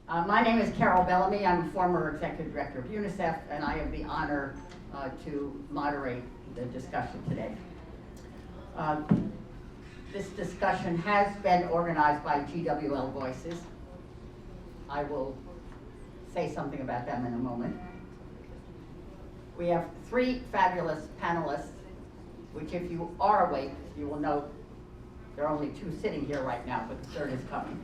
My name is Carol Bellamy. I'm former executive director of UNICEF, and I have the honor to moderate the discussion today. This discussion has been organized by GWL Voices. I will say something about them in a moment. We have three fabulous panelists, which if you are awake, you will know there are only two sitting here right now, but the third is coming.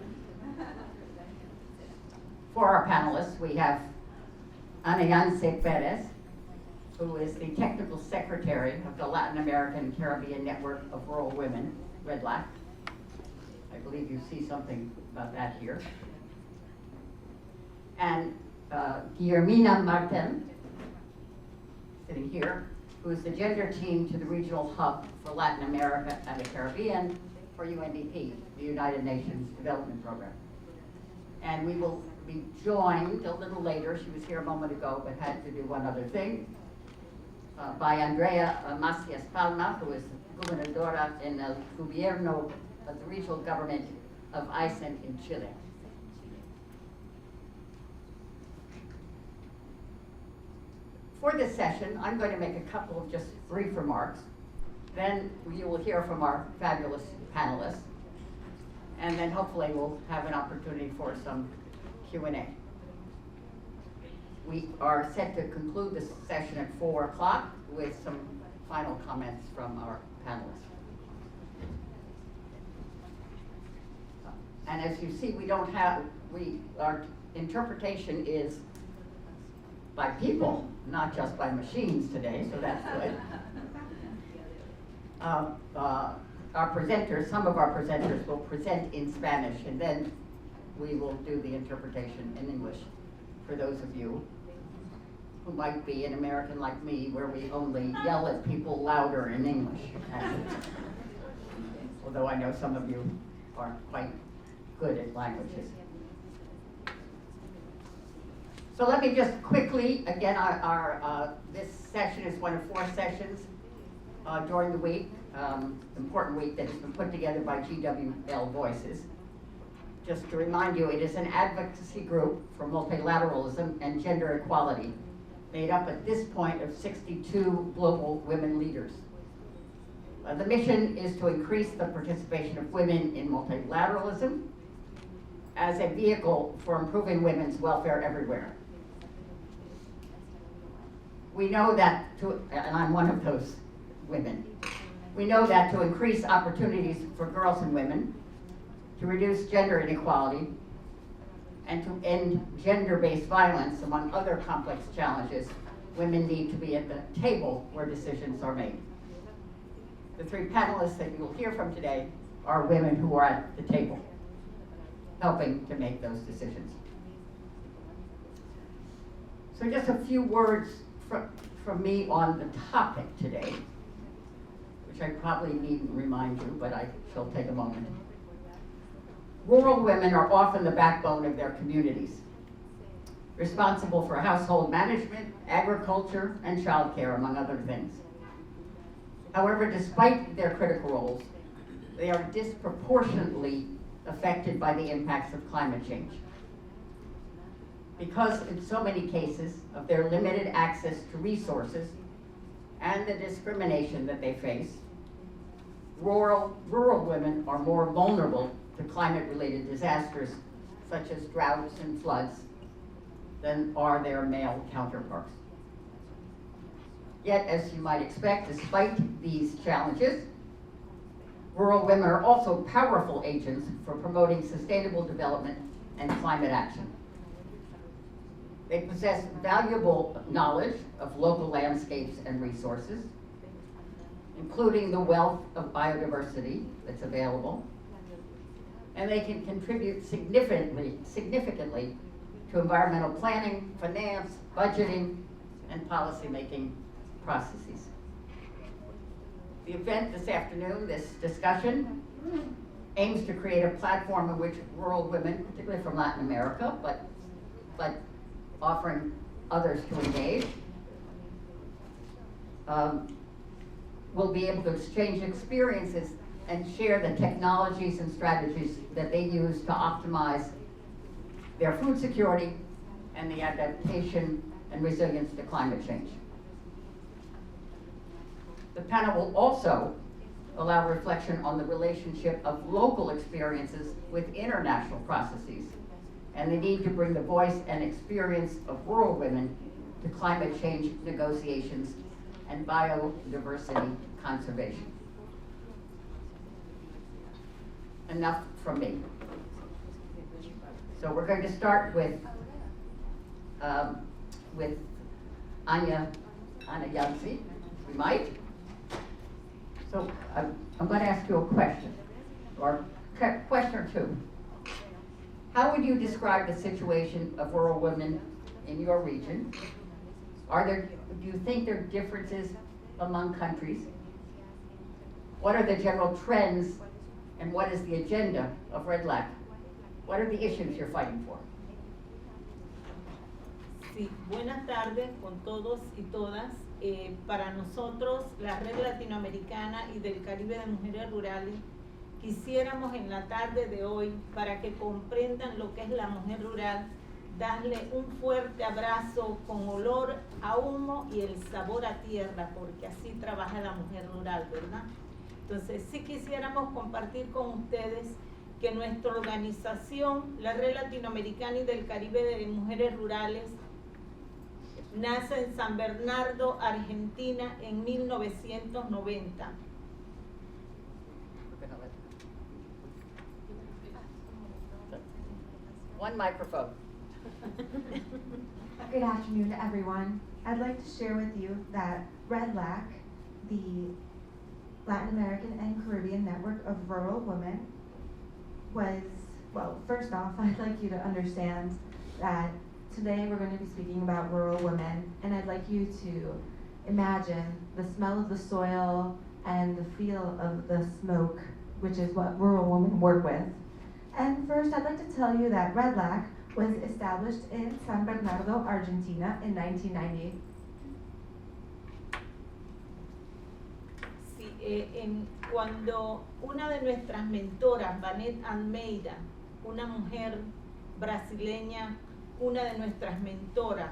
For our panelists, we have Ana Yance Perez, who is the Technical Secretary of the Latin American Caribbean Network of Rural Women, REDLAC. I believe you see something about that here. And Guillermina Martin, sitting here, who is the gender team to the Regional Hub for Latin America and the Caribbean for UNDP, the United Nations Development Program. And we will be joined a little later, she was here a moment ago but had to do one other thing, by Andrea Macias Palma, who is Gobernadora in el Gobierno of the Regional Government of Aysén in Chile. For this session, I'm going to make a couple of just brief remarks. Then you will hear from our fabulous panelists. And then hopefully we'll have an opportunity for some Q&A. We are set to conclude this session at 4 o'clock with some final comments from our panelists. And as you see, our interpretation is by people, not just by machines today, so that's good. Some of our presenters will present in Spanish, and then we will do the interpretation in English for those of you who might be an American like me, where we only yell at people louder in English. Although I know some of you are quite good at languages. So let me just quickly, again, this session is one of 4 sessions during the week, important week that has been put together by GWL Voices. Just to remind you, it is an advocacy group for multilateralism and gender equality, made up at this point of 62 global women leaders. The mission is to increase the participation of women in multilateralism as a vehicle for improving women's welfare everywhere. We know that, and I'm one of those women, we know that to increase opportunities for girls and women, to reduce gender inequality, and to end gender-based violence, among other complex challenges, women need to be at the table where decisions are made. The 3 panelists that you will hear from today are women who are at the table, helping to make those decisions. So just a few words from me on the topic today, which I probably needn't remind you, but I shall take a moment. Rural women are often the backbone of their communities, responsible for household management, agriculture, and childcare, among other things. However, despite their critical roles, they are disproportionately affected by the impacts of climate change. Because in so many cases of their limited access to resources and the discrimination that they face, rural women are more vulnerable to climate-related disasters such as droughts and floods than are their male counterparts. Yet, as you might expect, despite these challenges, rural women are also powerful agents for promoting sustainable development and climate action. They possess valuable knowledge of local landscapes and resources, including the wealth of biodiversity that's available, and they can contribute significantly to environmental planning, finance, budgeting, and policymaking processes. The event this afternoon, this discussion, aims to create a platform in which rural women, particularly from Latin America, but offering others to engage, will be able to exchange experiences and share the technologies and strategies that they use to optimize their food security, and the adaptation and resilience to climate change. The panel will also allow reflection on the relationship of local experiences with international processes and the need to bring the voice and experience of rural women to climate change negotiations and biodiversity conservation. Enough from me. So we're going to start with Anya Yancy, we might. So I'm going to ask you a question, or question or two. How would you describe the situation of rural women in your region? Do you think there are differences among countries? What are the general trends, and what is the agenda of Red LAC? What are the issues you're fighting for? Sí, buenas tardes con todos y todas. Para nosotros, la Red Latinoamericana y del Caribe de Mujeres Rurales, quisiéramos en la tarde de hoy, para que comprendan lo que es la mujer rural, darle un fuerte abrazo con olor a humo y el sabor a tierra, porque así trabaja la mujer rural, ¿verdad? Entonces, sí quisiéramos compartir con ustedes que nuestra organización, la Red Latinoamericana y del Caribe de Mujeres Rurales, nace en San Bernardo, Argentina, en 1990. One microphone. Good afternoon to everyone. I'd like to share with you that Red LAC, the Latin American and Caribbean Network of Rural Women, was, well, first off, I'd like you to understand that today we're going to be speaking about rural women, and I'd like you to imagine the smell of the soil and the feel of the smoke, which is what rural women work with. And first, I'd like to tell you that Red LAC was established in San Bernardo, Argentina in 1990. Sí, cuando una de nuestras mentoras, Vanette Almeida, una mujer brasileña, una de nuestras mentoras,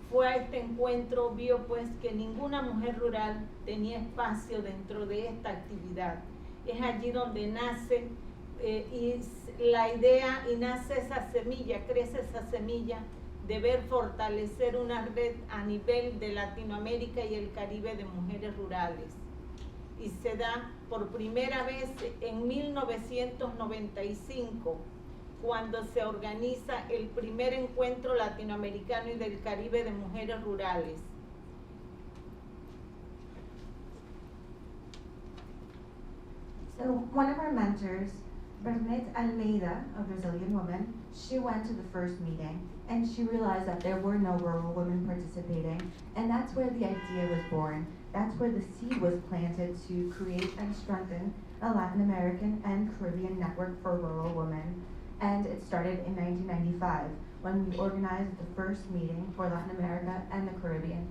fue a este encuentro, vio pues que ninguna mujer rural tenía espacio dentro de esta actividad. Es allí donde nace y la idea y nace esa semilla, crece esa semilla de ver fortalecer una red a nivel de Latinoamérica y el Caribe de mujeres rurales. Y se da por primera vez en 1995, cuando se organiza el primer encuentro latinoamericano y del Caribe de mujeres rurales. So one of our mentors, Vanette Almeida, a Brazilian woman, she went to the first meeting and she realized that there were no rural women participating, and that's where the idea was born. That's where the seed was planted to create and strengthen a Latin American and Caribbean network for rural women. And it started in 1995 when we organized the first meeting for Latin America and the Caribbean.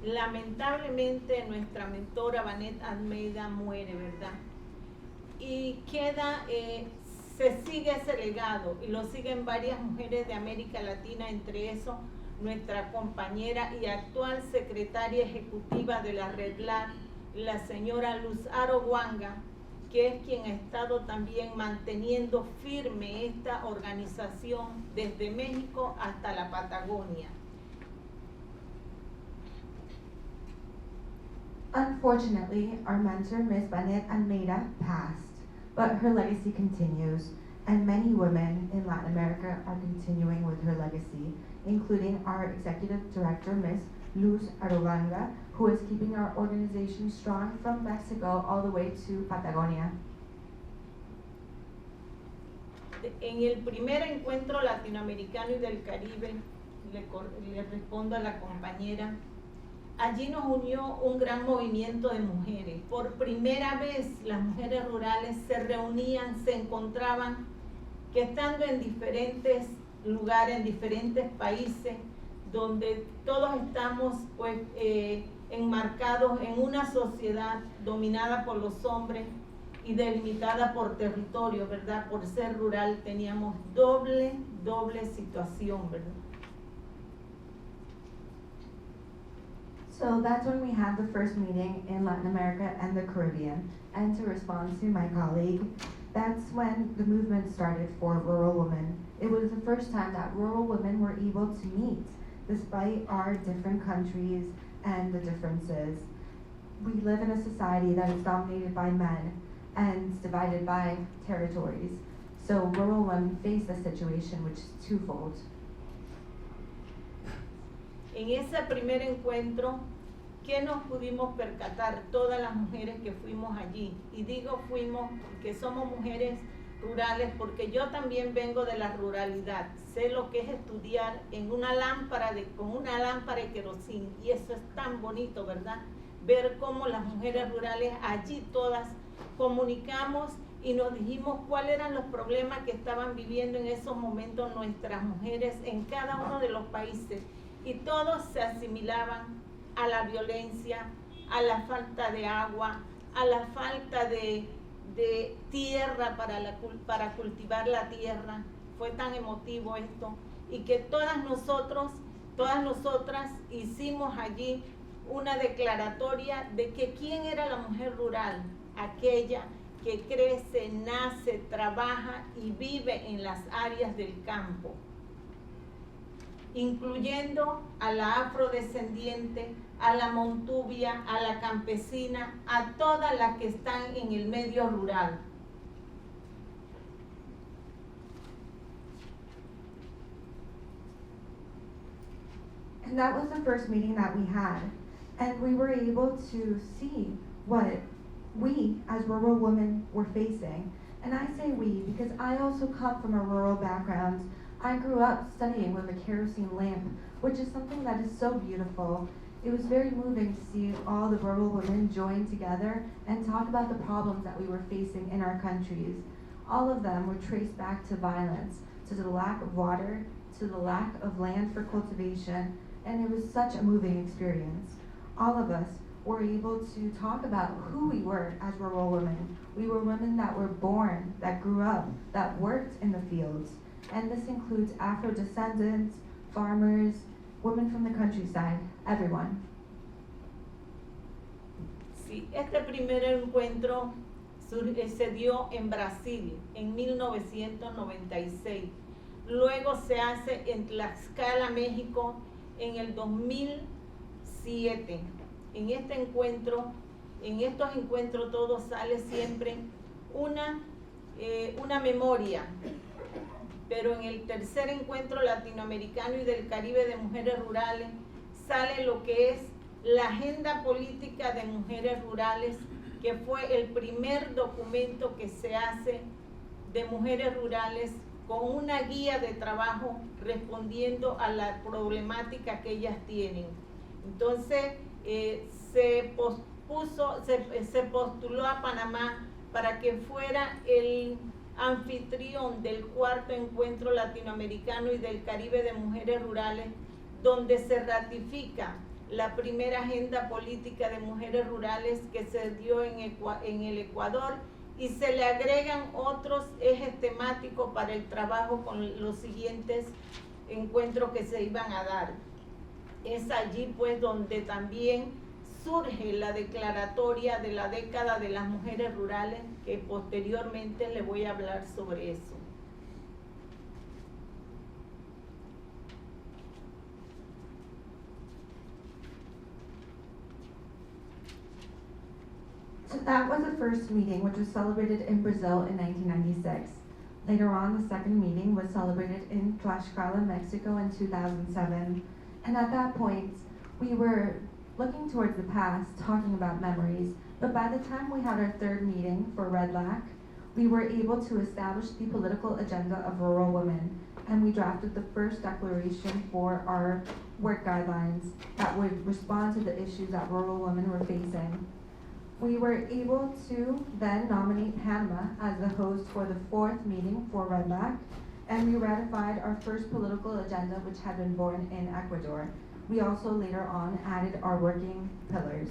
Lamentablemente nuestra mentora Vanette Almeida muere, ¿verdad? Y queda, se sigue ese legado y lo siguen varias mujeres de América Latina, entre eso nuestra compañera y actual secretaria ejecutiva de la Red LAC, la señora Luz Aroguanga, que es quien ha estado también manteniendo firme esta organización desde México hasta la Patagonia. Unfortunately, our mentor, Ms. Vanette Almeida, passed, but her legacy continues, and many women in Latin America are continuing with her legacy, including our executive director, Ms. Luz Aroguanga, who is keeping our organization strong from Mexico all the way to Patagonia. En el primer encuentro latinoamericano y del Caribe, le respondo a la compañera, allí nos unió un gran movimiento de mujeres. Por primera vez las mujeres rurales se reunían, se encontraban, que estando en diferentes lugares, en diferentes países, donde todos estamos pues enmarcados en una sociedad dominada por los hombres y delimitada por territorio, ¿verdad? Por ser rural teníamos doble situación, ¿verdad? So that's when we had the first meeting in Latin America and the Caribbean. And to respond to my colleague, that's when the movement started for rural women. It was the first time that rural women were able to meet, despite our different countries and the differences. We live in a society that is dominated by men and divided by territories. So rural women face a situation which is twofold. En ese primer encuentro, ¿qué nos pudimos percatar todas las mujeres que fuimos allí? Y digo fuimos porque somos mujeres rurales, porque yo también vengo de la ruralidad. Sé lo que es estudiar en una lámpara con una lámpara de querosín, y eso es tan bonito, ¿verdad? Ver cómo las mujeres rurales allí todas comunicamos y nos dijimos cuáles eran los problemas que estaban viviendo en esos momentos nuestras mujeres en cada uno de los países, y todos se asimilaban a la violencia, a la falta de agua, a la falta de tierra para cultivar la tierra. Fue tan emotivo esto, y que todas nosotras hicimos allí una declaratoria de que quién era la mujer rural, aquella que crece, nace, trabaja y vive en las áreas del campo, incluyendo a la afrodescendiente, a la montubia, a la campesina, a todas las que están en el medio rural. And that was the first meeting that we had. And we were able to see what we as rural women were facing. And I say we because I also come from a rural background. I grew up studying with a kerosene lamp, which is something that is so beautiful. It was very moving to see all the rural women join together and talk about the problems that we were facing in our countries. All of them were traced back to violence, to the lack of water, to the lack of land for cultivation, and it was such a moving experience. All of us were able to talk about who we were as rural women. We were women that were born, that grew up, that worked in the fields. And this includes Afro-descendants, farmers, women from the countryside, everyone. Sí, este primer encuentro se dio en Brasil en 1996. Luego se hace en Tlaxcala, México, en el 2007. En estos encuentros todo sale siempre una memoria. Pero en el tercer encuentro latinoamericano y del Caribe de mujeres rurales sale lo que es la agenda política de mujeres rurales, que fue el primer documento que se hace de mujeres rurales con una guía de trabajo respondiendo a la problemática que ellas tienen. Entonces se postuló a Panamá para que fuera el anfitrión del cuarto encuentro latinoamericano y del Caribe de mujeres rurales, donde se ratifica la primera agenda política de mujeres rurales que se dio en el Ecuador, y se le agregan otros ejes temáticos para el trabajo con los siguientes encuentros que se iban a dar. Es allí pues donde también surge la declaratoria de la década de las mujeres rurales, que posteriormente le voy a hablar sobre eso. So that was the first meeting, which was celebrated in Brazil in 1996. Later on, the second meeting was celebrated in Tlaxcala, Mexico in 2007. And at that point, we were looking towards the past, talking about memories, but by the time we had our third meeting for Red Lac, we were able to establish the political agenda of rural women, and we drafted the first declaration for our work guidelines that would respond to the issues that rural women were facing. We were able to then nominate Panama as the host for the fourth meeting for Red Lac, and we ratified our first political agenda, which had been born in Ecuador. We also later on added our working pillars.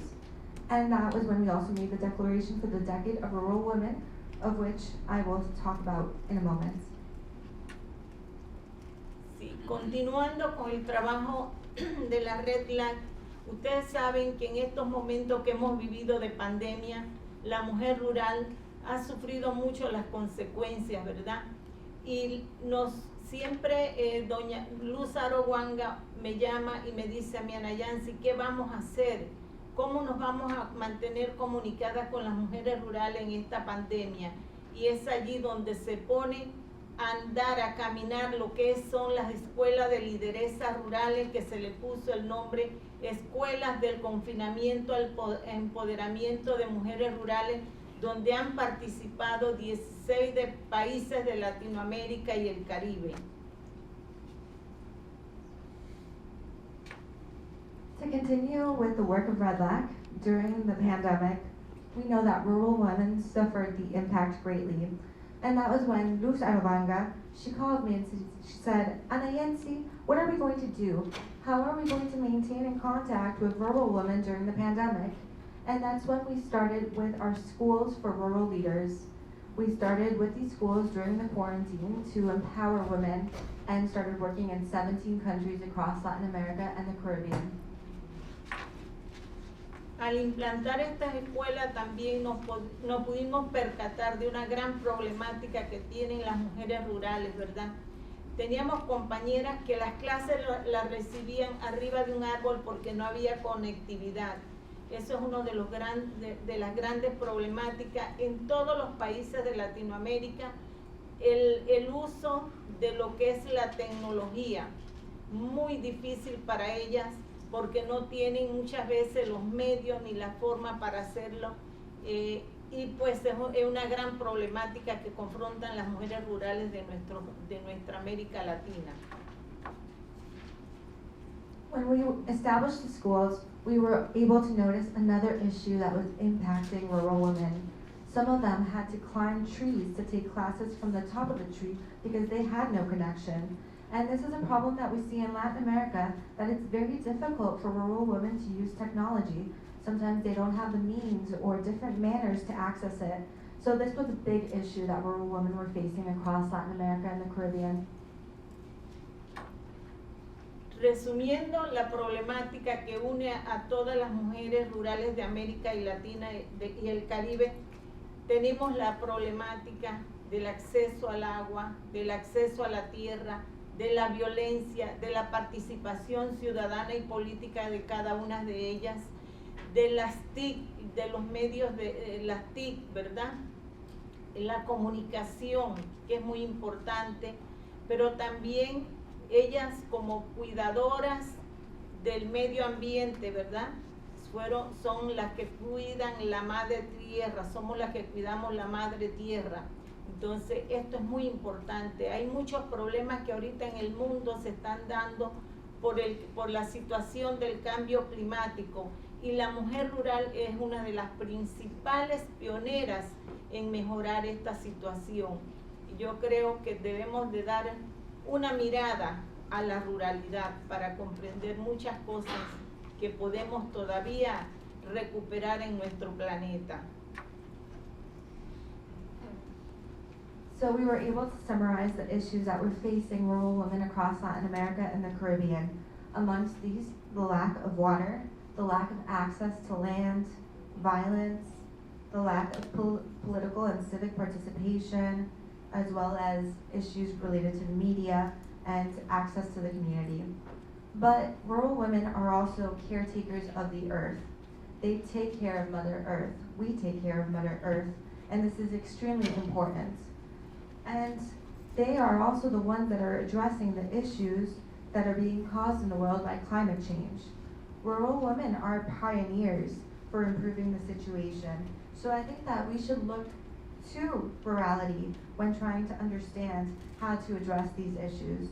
And that was when we also made the declaration for the Decade of Rural Women, of which I will talk about in a moment. Sí, continuando con el trabajo de la Red LAC, ustedes saben que en estos momentos que hemos vivido de pandemia, la mujer rural ha sufrido mucho las consecuencias, ¿verdad? Y siempre doña Luz Arowanga me llama y me dice a mi Ana Yancy, ¿qué vamos a hacer? ¿Cómo nos vamos a mantener comunicadas con las mujeres rurales en esta pandemia? Y es allí donde se pone a andar, a caminar lo que son las escuelas de lideresas rurales, que se le puso el nombre Escuelas del Confinamiento al Empoderamiento de Mujeres Rurales, donde han participado 16 países de Latinoamérica y el Caribe. To continue with the work of Red LAC, during the pandemic, we know that rural women suffered the impact greatly. And that was when Luz Arabanga, she called me and she said, Ana Yancy, what are we going to do? How are we going to maintain in contact with rural women during the pandemic? And that's when we started with our schools for rural leaders. We started with these schools during the quarantine to empower women and started working in 17 countries across Latin America and the Caribbean. Al implantar estas escuelas también nos pudimos percatar de una gran problemática que tienen las mujeres rurales, ¿verdad? Teníamos compañeras que las clases las recibían arriba de un árbol porque no había conectividad. Eso es uno de las grandes problemáticas en todos los países de Latinoamérica, el uso de lo que es la tecnología, muy difícil para ellas, porque no tienen muchas veces los medios ni la forma para hacerlo, y pues es una gran problemática que confrontan las mujeres rurales de nuestra América Latina. When we established the schools, we were able to notice another issue that was impacting rural women. Some of them had to climb trees to take classes from the top of the tree because they had no connection. And this is a problem that we see in Latin America, that it's very difficult for rural women to use technology. Sometimes they don't have the means or different manners to access it. So this was a big issue that rural women were facing across Latin America and the Caribbean. Resumiendo la problemática que une a todas las mujeres rurales de América y Latina y el Caribe, tenemos la problemática del acceso al agua, del acceso a la tierra, de la violencia, de la participación ciudadana y política de cada una de ellas, de las TIC, de los medios de las TIC, ¿verdad? La comunicación, que es muy importante, pero también ellas como cuidadoras del medio ambiente, ¿verdad? Son las que cuidan la madre tierra, somos las que cuidamos la madre tierra. Entonces, esto es muy importante. Hay muchos problemas que ahorita en el mundo se están dando por la situación del cambio climático, y la mujer rural es una de las principales pioneras en mejorar esta situación. Y yo creo que debemos de dar una mirada a la ruralidad para comprender muchas cosas que podemos todavía recuperar en nuestro planeta. So we were able to summarize the issues that were facing rural women across Latin America and the Caribbean. Amongst these, the lack of water, the lack of access to land, violence, the lack of political and civic participation, as well as issues related to the media and access to the community. But rural women are also caretakers of the earth. They take care of Mother Earth. We take care of Mother Earth, and this is extremely important. And they are also the ones that are addressing the issues that are being caused in the world by climate change. Rural women are pioneers for improving the situation. So I think that we should look to rurality when trying to understand how to address these issues.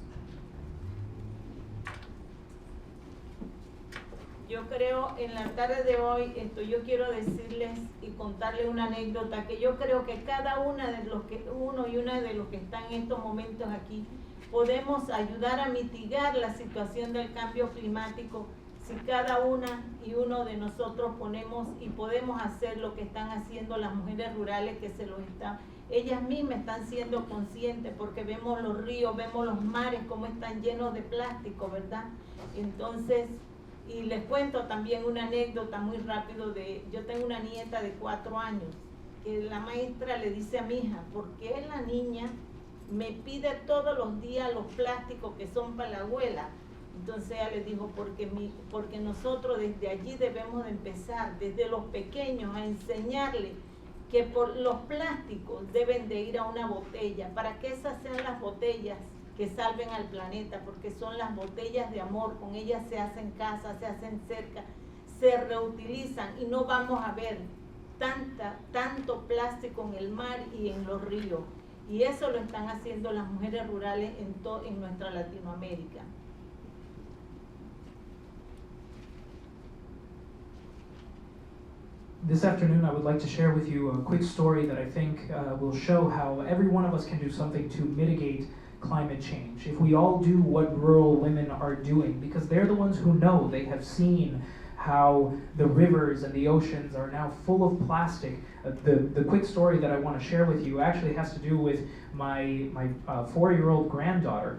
Yo creo en la tarde de hoy, yo quiero decirles y contarles una anécdota que yo creo que cada uno y una de los que están en estos momentos aquí podemos ayudar a mitigar la situación del cambio climático si cada una y uno de nosotros ponemos y podemos hacer lo que están haciendo las mujeres rurales, que ellas mismas están siendo conscientes, porque vemos los ríos, vemos los mares como están llenos de plástico, ¿verdad? Entonces, y les cuento también una anécdota muy rápido yo tengo una nieta de 4 años, que la maestra le dice a mi hija, ¿por qué la niña me pide todos los días los plásticos que son para la abuela? Entonces ella le dijo, porque nosotros desde allí debemos de empezar, desde los pequeños, a enseñarles que por los plásticos deben de ir a una botella, para que esas sean las botellas que salven al planeta, porque son las botellas de amor, con ellas se hacen casas, se hacen cercas, se reutilizan y no vamos a ver tanto plástico en el mar y en los ríos. Y eso lo están haciendo las mujeres rurales en nuestra Latinoamérica. This afternoon, I would like to share with you a quick story that I think will show how every one of us can do something to mitigate climate change. If we all do what rural women are doing, because they're the ones who know, they have seen how the rivers and the oceans are now full of plastic. The quick story that I want to share with you actually has to do with my 4-year-old granddaughter.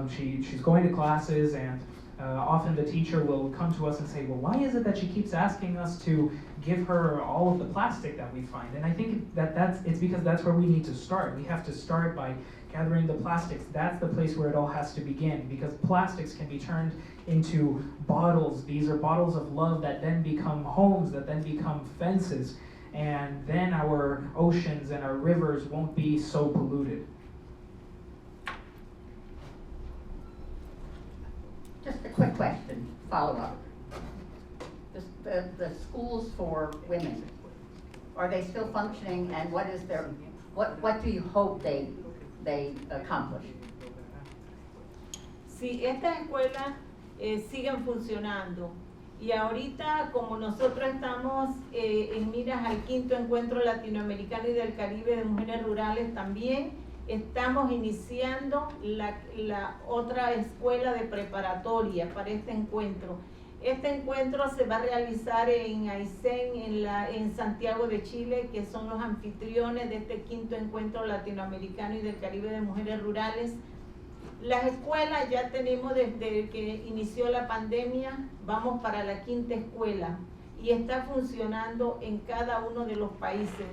She's going to classes, and often the teacher will come to us and say, well, why is it that she keeps asking us to give her all of the plastic that we find? And I think it's because that's where we need to start. We have to start by gathering the plastics. That's the place where it all has to begin, because plastics can be turned into bottles. These are bottles of love that then become homes, that then become fences, and then our oceans and our rivers won't be so polluted. Just a quick question, follow-up. The schools for women, are they still functioning, and what do you hope they accomplish? Sí, estas escuelas siguen funcionando, y ahorita, como nosotros estamos en miras al 5º Encuentro Latinoamericano y del Caribe de Mujeres Rurales, también estamos iniciando la otra escuela de preparatoria para este encuentro. Este encuentro se va a realizar en Aysén, en Santiago de Chile, que son los anfitriones de este 5º Encuentro Latinoamericano y del Caribe de Mujeres Rurales. Las escuelas ya tenemos desde que inició la pandemia, vamos para la 5ª escuela y está funcionando en cada uno de los países.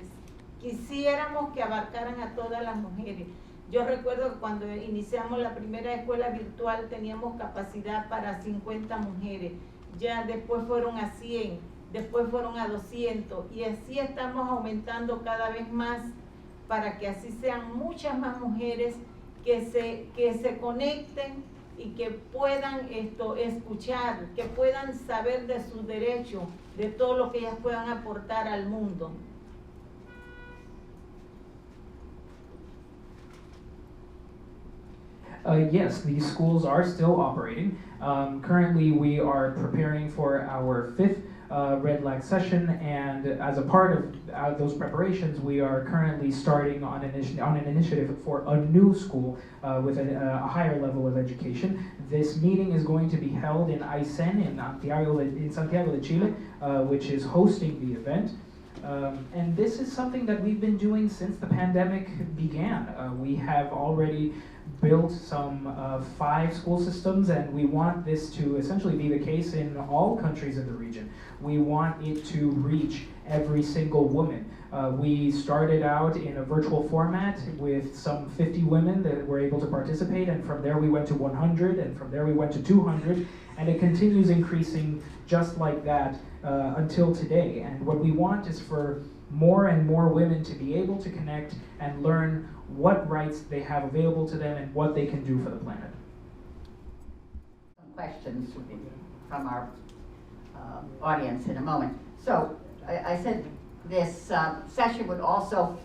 Quisiéramos que abarcaran a todas las mujeres. Yo recuerdo que cuando iniciamos la primera escuela virtual teníamos capacidad para 50 mujeres. Ya después fueron a 100, después fueron a 200 y así estamos aumentando cada vez más para que así sean muchas más mujeres que se conecten y que puedan escuchar, que puedan saber de sus derechos, de todo lo que ellas puedan aportar al mundo. Yes, these schools are still operating. Currently, we are preparing for our 5th Red Lag session, and as a part of those preparations, we are currently starting on an initiative for a new school with a higher level of education. This meeting is going to be held in Aysén in Santiago de Chile, which is hosting the event. And this is something that we've been doing since the pandemic began. We have already built some 5 school systems, and we want this to essentially be the case in all countries in the region. We want it to reach every single woman. We started out in a virtual format with some 50 women that were able to participate, and from there we went to 100, and from there we went to 200, and it continues increasing just like that until today. And what we want is for more and more women to be able to connect and learn what rights they have available to them and what they can do for the planet. Some questions from our audience in a moment. So I said this session would also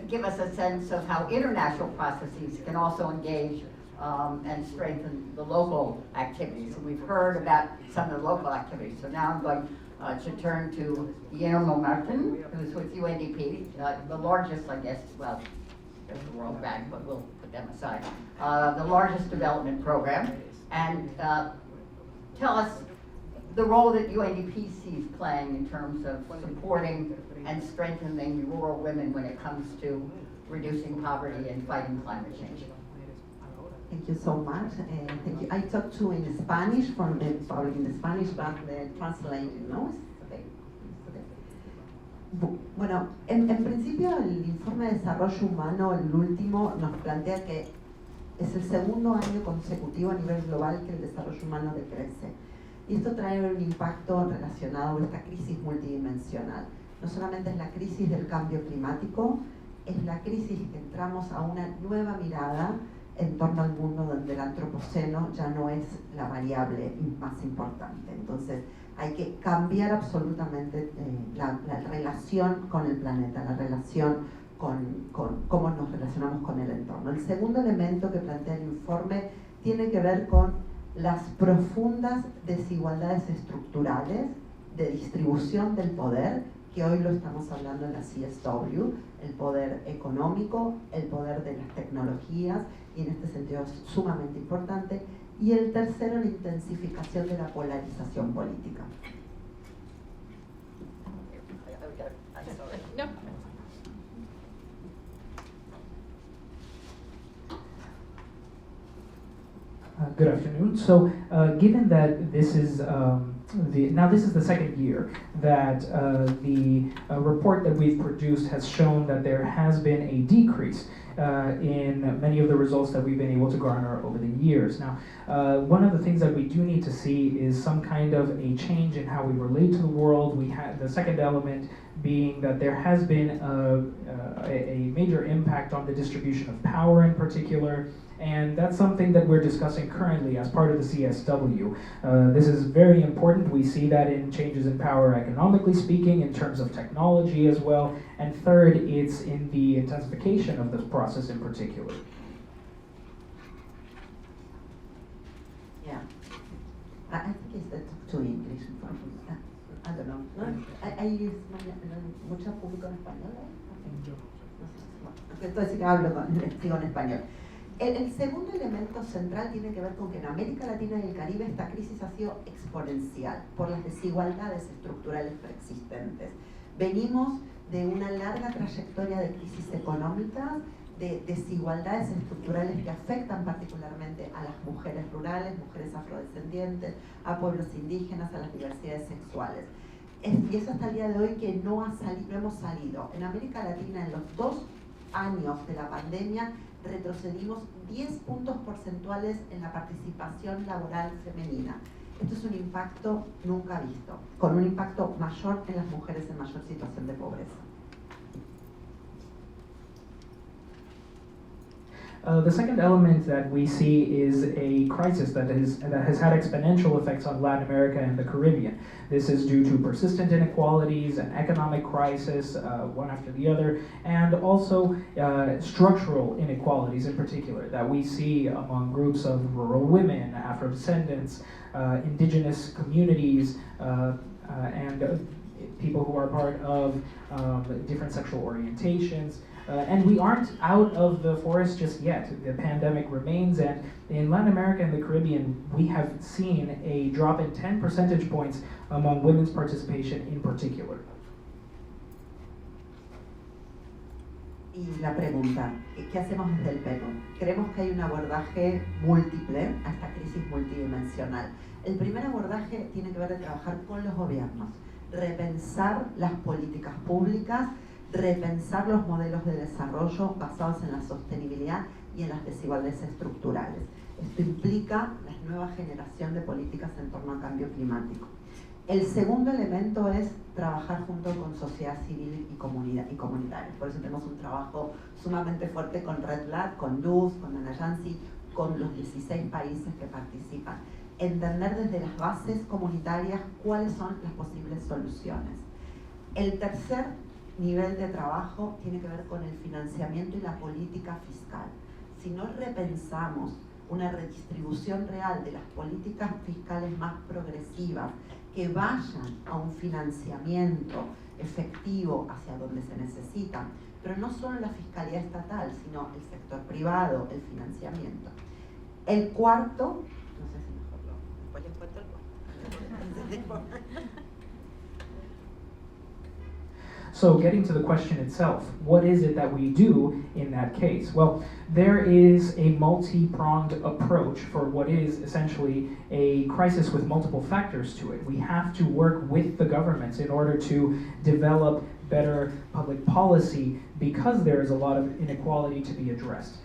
give us a sense of how international processes can also engage and strengthen the local activities. And we've heard about some of the local activities. So now I'm going to turn to Guillermo Martin, who's with UNDP, the largest, I guess, well, there's the World Bank, but we'll put them aside, the largest development program. And tell us the role that UNDP sees playing in terms of supporting and strengthening rural women when it comes to reducing poverty and fighting climate change. Thank you so much. Thank you. I talked to in Spanish from the public in Spanish, but the translating, no? Okay. Bueno, en principio el informe de desarrollo humano, el último, nos plantea que es el segundo año consecutivo a nivel global que el desarrollo humano decrece. Y esto trae un impacto relacionado a esta crisis multidimensional. No solamente es la crisis del cambio climático, es la crisis que entramos a una nueva mirada en torno al mundo donde el antropoceno ya no es la variable más importante. Entonces hay que cambiar absolutamente la relación con el planeta, la relación con cómo nos relacionamos con el entorno. El segundo elemento que plantea el informe tiene que ver con las profundas desigualdades estructurales de distribución del poder, que hoy lo estamos hablando en la CSW, el poder económico, el poder de las tecnologías, y en este sentido es sumamente importante. Y el tercero, la intensificación de la polarización política. No. Good afternoon. So, given that this is this is the second year that the report that we've produced has shown that there has been a decrease in many of the results that we've been able to garner over the years. Now, one of the things that we do need to see is some kind of a change in how we relate to the world. We had the second element being that there has been a major impact on the distribution of power in particular. And that's something that we're discussing currently as part of the CSW. This is very important. We see that in changes in power economically speaking, in terms of technology as well. And third, it's in the intensification of this process in particular. Yeah, I think it's to English. I don't know. No? I use mucho público en español. Entonces sigo en español. El segundo elemento central tiene que ver con que en América Latina y el Caribe esta crisis ha sido exponencial por las desigualdades estructurales preexistentes. Venimos de una larga trayectoria de crisis económicas, de desigualdades estructurales que afectan particularmente a las mujeres rurales, mujeres afrodescendientes, a pueblos indígenas, a las diversidades sexuales. Y es hasta el día de hoy que no hemos salido. En América Latina, en los 2 años de la pandemia, retrocedimos 10 puntos porcentuales en la participación laboral femenina. Esto es un impacto nunca visto, con un impacto mayor en las mujeres en mayor situación de pobreza. The second element that we see is a crisis that has had exponential effects on Latin America and the Caribbean. This is due to persistent inequalities, an economic crisis, one after the other, and also structural inequalities in particular that we see among groups of rural women, Afro-descendants, indigenous communities, and people who are part of different sexual orientations. And we aren't out of the forest just yet. The pandemic remains, and in Latin America and the Caribbean, we have seen a drop in 10 percentage points among women's participation in particular. Y la pregunta, ¿qué hacemos desde el Perú? Creemos que hay un abordaje múltiple a esta crisis multidimensional. El primer abordaje tiene que ver de trabajar con los gobiernos, repensar las políticas públicas, repensar los modelos de desarrollo basados en la sostenibilidad y en las desigualdades estructurales. Esto implica la nueva generación de políticas en torno al cambio climático. El segundo elemento es trabajar junto con sociedad civil y comunitarios. Por eso tenemos un trabajo sumamente fuerte con Red Lab, con DUS, con Anayansi, con los 16 países que participan. Entender desde las bases comunitarias cuáles son las posibles soluciones. El tercer nivel de trabajo tiene que ver con el financiamiento y la política fiscal. Si no repensamos una redistribución real de las políticas fiscales más progresivas que vayan a un financiamiento efectivo hacia donde se necesita, pero no solo la fiscalidad estatal, sino el sector privado, el financiamiento. El cuarto, no sé si mejor después les cuento el cuarto. anymore. So getting to the question itself, what is it that we do in that case? Well, there is a multi-pronged approach for what is essentially a crisis with multiple factors to it. We have to work with the governments in order to develop better public policy because there is a lot of inequality to be addressed.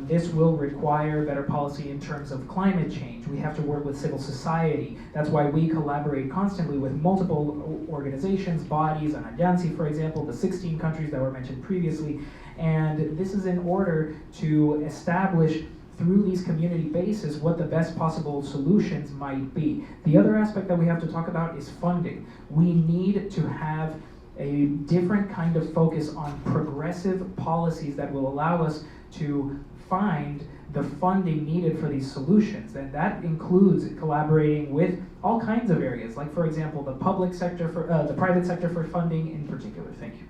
This will require better policy in terms of climate change. We have to work with civil society. That's why we collaborate constantly with multiple organizations, bodies, and Allianci, for example, the 16 countries that were mentioned previously. And this is in order to establish through these community bases what the best possible solutions might be. The other aspect that we have to talk about is funding. We need to have a different kind of focus on progressive policies that will allow us to find the funding needed for these solutions. And that includes collaborating with all kinds of areas, like for example, the public sector for the private sector for funding in particular. Thank you.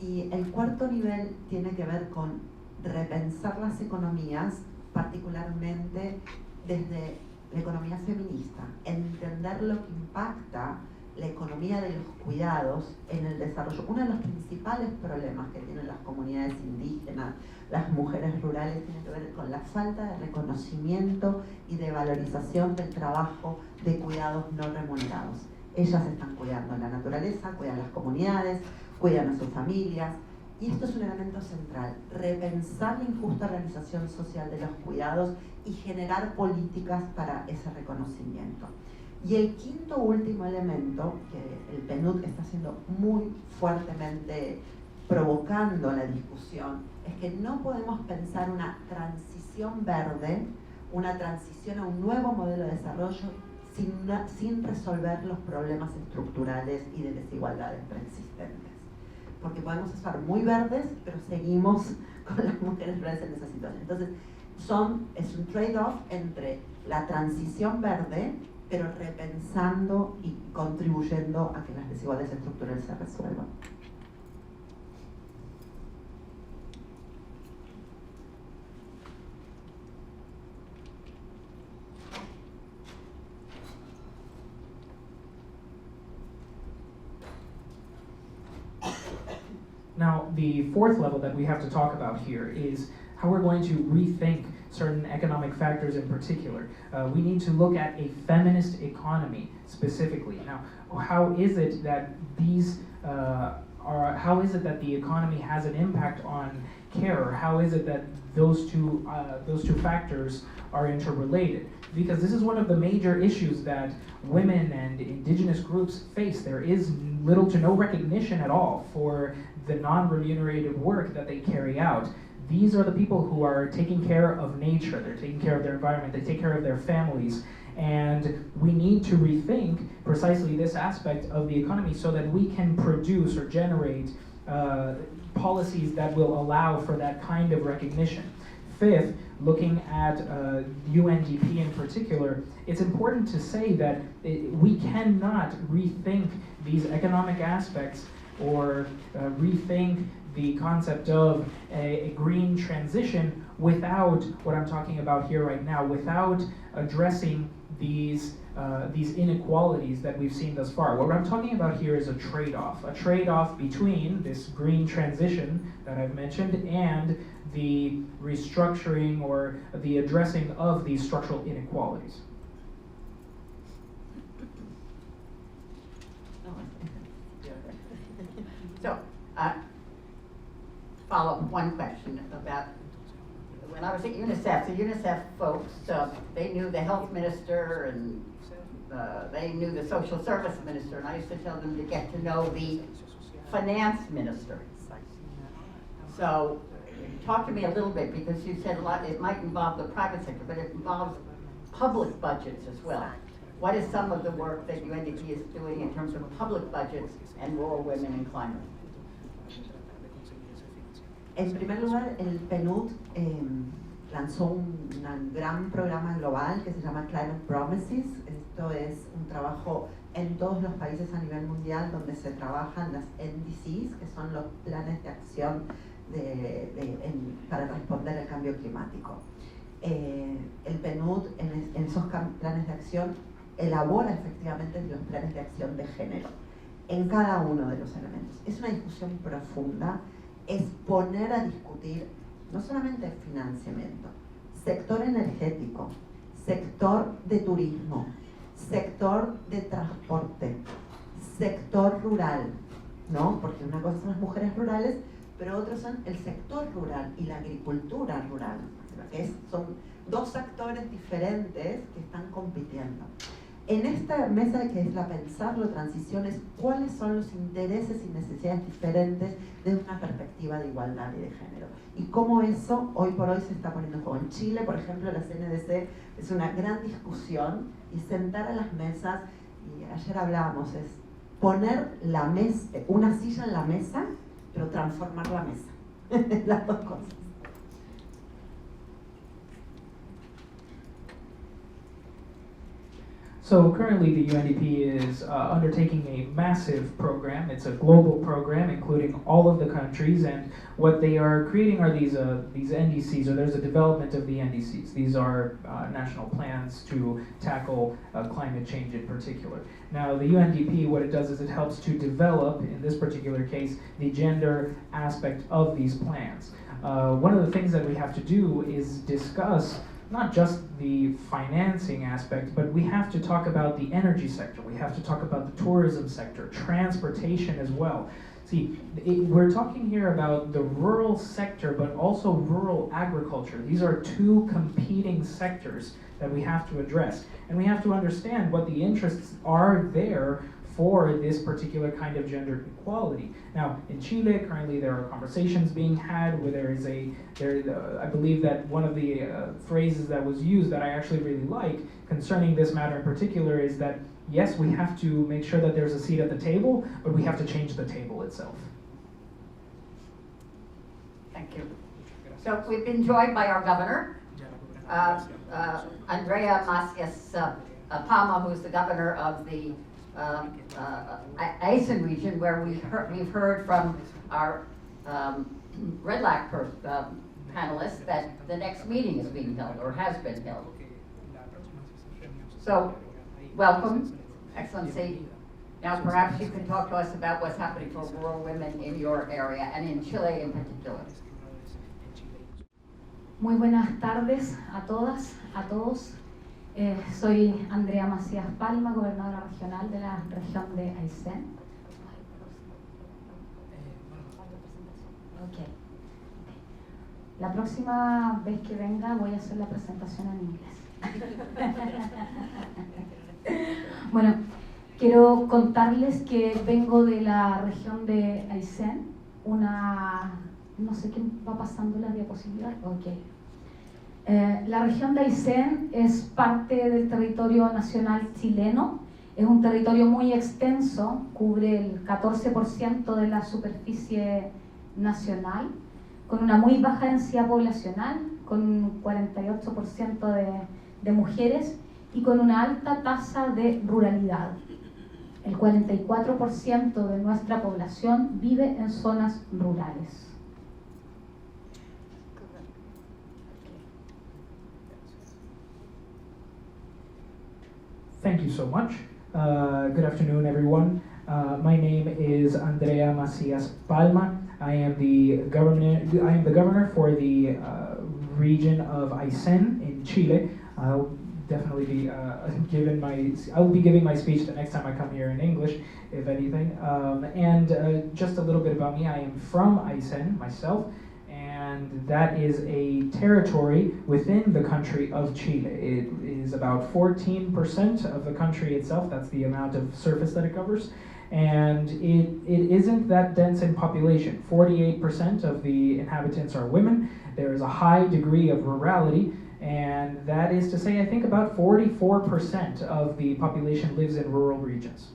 Y el cuarto nivel tiene que ver con repensar las economías, particularmente desde la economía feminista, entender lo que impacta la economía de los cuidados en el desarrollo. Uno de los principales problemas que tienen las comunidades indígenas, las mujeres rurales, tiene que ver con la falta de reconocimiento y de valorización del trabajo de cuidados no remunerados. Ellas están cuidando la naturaleza, cuidan las comunidades, cuidan a sus familias, y esto es un elemento central, repensar la injusta organización social de los cuidados y generar políticas para ese reconocimiento. Y el quinto último elemento, que el PNUD está haciendo muy fuertemente provocando la discusión, es que no podemos pensar una transición verde, una transición a un nuevo modelo de desarrollo sin resolver los problemas estructurales y de desigualdades preexistentes. Porque podemos estar muy verdes, pero seguimos con las mujeres rurales en esa situación. Entonces, es un trade-off entre la transición verde, pero repensando y contribuyendo a que las desigualdades estructurales se resuelvan. Now, the fourth level that we have to talk about here is how we're going to rethink certain economic factors in particular. We need to look at a feminist economy specifically. Now, how is it that how is it that the economy has an impact on care? How is it that those two factors are interrelated? Because this is one of the major issues that women and indigenous groups face. There is little to no recognition at all for the non-remunerated work that they carry out. These are the people who are taking care of nature, they're taking care of their environment, they take care of their families, and we need to rethink precisely this aspect of the economy so that we can produce or generate policies that will allow for that kind of recognition. Fifth, looking at UNDP in particular, it's important to say that we cannot rethink these economic aspects or rethink the concept of a green transition without what I'm talking about here right now, without addressing these inequalities that we've seen thus far. What I'm talking about here is a trade-off between this green transition that I've mentioned and the restructuring or the addressing of these structural inequalities. So, follow up one question about when I was at UNICEF. The UNICEF folks, they knew the health minister and they knew the social service minister, and I used to tell them to get to know the finance minister. So, talk to me a little bit, because you said a lot, it might involve the private sector, but it involves public budgets as well. What is some of the work that UNDP is doing in terms of public budgets and rural women and climate? En primer lugar, el PNUD lanzó un gran programa global que se llama Climate Promises. Esto es un trabajo en todos los países a nivel mundial donde se trabajan las NDCs, que son los planes de acción para responder al cambio climático. el PNUD en esos planes de acción elabora efectivamente los planes de acción de género en cada uno de los elementos. Es una discusión profunda, es poner a discutir no solamente financiamiento, sector energético, sector de turismo, sector de transporte, sector rural, ¿no? Porque una cosa son las mujeres rurales, pero otros son el sector rural y la agricultura rural. Son dos actores diferentes que están compitiendo. En esta mesa que es la pensarlo transiciones, ¿cuáles son los intereses y necesidades diferentes desde una perspectiva de igualdad y de género? Y cómo eso hoy por hoy se está poniendo en juego. En Chile, por ejemplo, la CNDC es una gran discusión y sentar a las mesas, y ayer hablábamos, es poner la mesa, una silla en la mesa, pero transformar la mesa. Las dos cosas. So currently the UNDP is undertaking a massive program. It's a global program including all of the countries, and what they are creating are these NDCs, or there's a development of the NDCs. These are national plans to tackle climate change in particular. Now the UNDP, what it does is it helps to develop, in this particular case, the gender aspect of these plans. One of the things that we have to do is discuss not just the financing aspect, but we have to talk about the energy sector, we have to talk about the tourism sector, transportation as well. See, we're talking here about the rural sector, but also rural agriculture. These are two competing sectors that we have to address. And we have to understand what the interests are there for this particular kind of gender equality. Now, in Chile, currently there are conversations being had where there is I believe that one of the phrases that was used that I actually really like concerning this matter in particular is that, yes, we have to make sure that there's a seat at the table, but we have to change the table itself. Thank you. So we've been joined by our governor, Andrea Macias Palma, who's the governor of the Aysén region, where we've heard from our Red Lac panelists that the next meeting is being held or has been held. So, welcome, Excellency. Now perhaps you can talk to us about what's happening for rural women in your area and in Chile in particular. Muy buenas tardes a todas, a todos. Soy Andrea Macías Palma, gobernadora regional de la región de Aysén. Okay. La próxima vez que venga voy a hacer la presentación en inglés. Bueno, quiero contarles que vengo de la región de Aysén, no sé qué va pasando la diapositiva. Okay. La región de Aysén es parte del territorio nacional chileno, es un territorio muy extenso, cubre el 14% de la superficie nacional, con una muy baja densidad poblacional, con un 48% de mujeres y con una alta tasa de ruralidad. El 44% de nuestra población vive en zonas rurales. Thank you so much. Good afternoon, everyone. My name is Andrea Macias Palma. I am the governor for the region of Aysén in Chile. I'll definitely be I'll be giving my speech the next time I come here in English, if anything. Just a little bit about me. I am from Aysén myself, and that is a territory within the country of Chile. It is about 14% of the country itself. That's the amount of surface that it covers. And it isn't that dense in population. 48% of the inhabitants are women. There is a high degree of rurality, and that is to say, I think about 44% of the population lives in rural regions.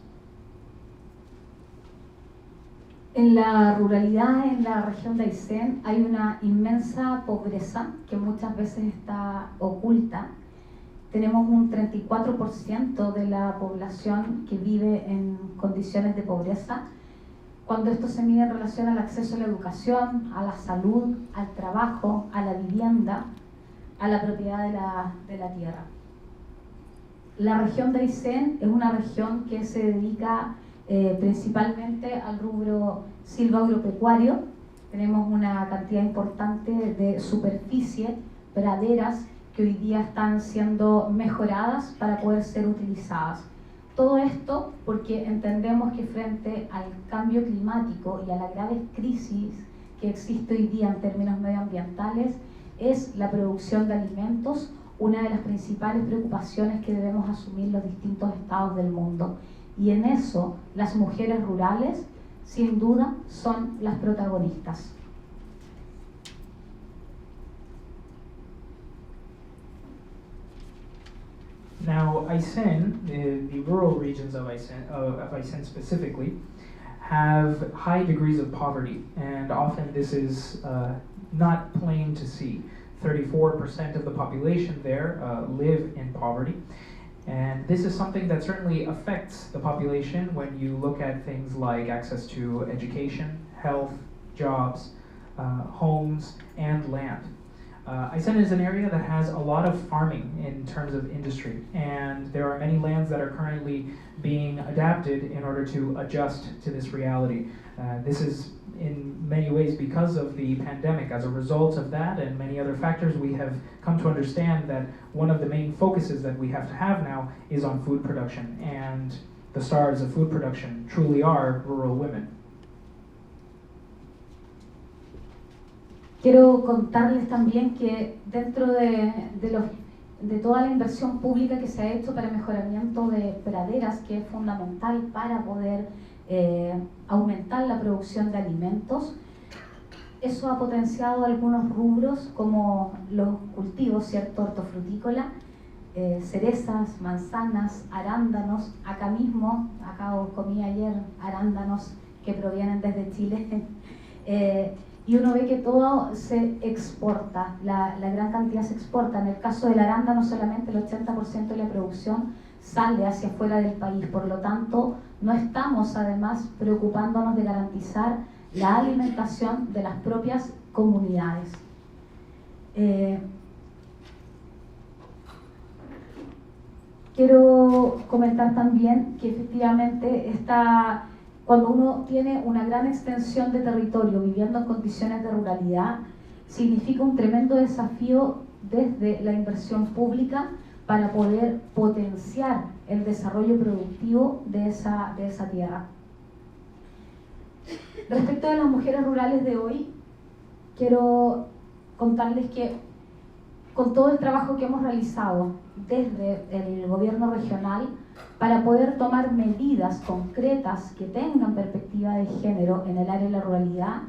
En la ruralidad, en la región de Aysén, hay una inmensa pobreza que muchas veces está oculta. Tenemos un 34% de la población que vive en condiciones de pobreza. Cuando esto se mide en relación al acceso a la educación, a la salud, al trabajo, a la vivienda, a la propiedad de la tierra. La región de Aysén es una región que se dedica principalmente al rubro silvagropecuario. Tenemos una cantidad importante de superficie, praderas, que hoy día están siendo mejoradas para poder ser utilizadas. Todo esto porque entendemos que frente al cambio climático y a la grave crisis que existe hoy día en términos medioambientales, es la producción de alimentos una de las principales preocupaciones que debemos asumir los distintos estados del mundo. Y en eso las mujeres rurales, sin duda, son las protagonistas. Now, Aysén, the rural regions of Aysén specifically, have high degrees of poverty, and often this is not plain to see. 34% of the population there live in poverty, and this is something that certainly affects the population when you look at things like access to education, health, jobs, homes, and land. Aysén is an area that has a lot of farming in terms of industry, and there are many lands that are currently being adapted in order to adjust to this reality. This is in many ways because of the pandemic. As a result of that and many other factors, we have come to understand that one of the main focuses that we have to have now is on food production, and the stars of food production truly are rural women. Quiero contarles también que dentro de toda la inversión pública que se ha hecho para el mejoramiento de praderas, que es fundamental para poder aumentar la producción de alimentos, eso ha potenciado algunos rubros como los cultivos, ¿cierto? Hortofrutícola, cerezas, manzanas, arándanos. Acá mismo, comí ayer arándanos que provienen desde Chile. Y uno ve que todo se exporta, la gran cantidad se exporta. En el caso del arándano, solamente el 80% de la producción sale hacia afuera del país. Por lo tanto, no estamos además preocupándonos de garantizar la alimentación de las propias comunidades. Quiero comentar también que efectivamente cuando uno tiene una gran extensión de territorio viviendo en condiciones de ruralidad, significa un tremendo desafío desde la inversión pública para poder potenciar el desarrollo productivo de esa tierra. Respecto a las mujeres rurales de hoy, quiero contarles que con todo el trabajo que hemos realizado desde el gobierno regional para poder tomar medidas concretas que tengan perspectiva de género en el área de la ruralidad,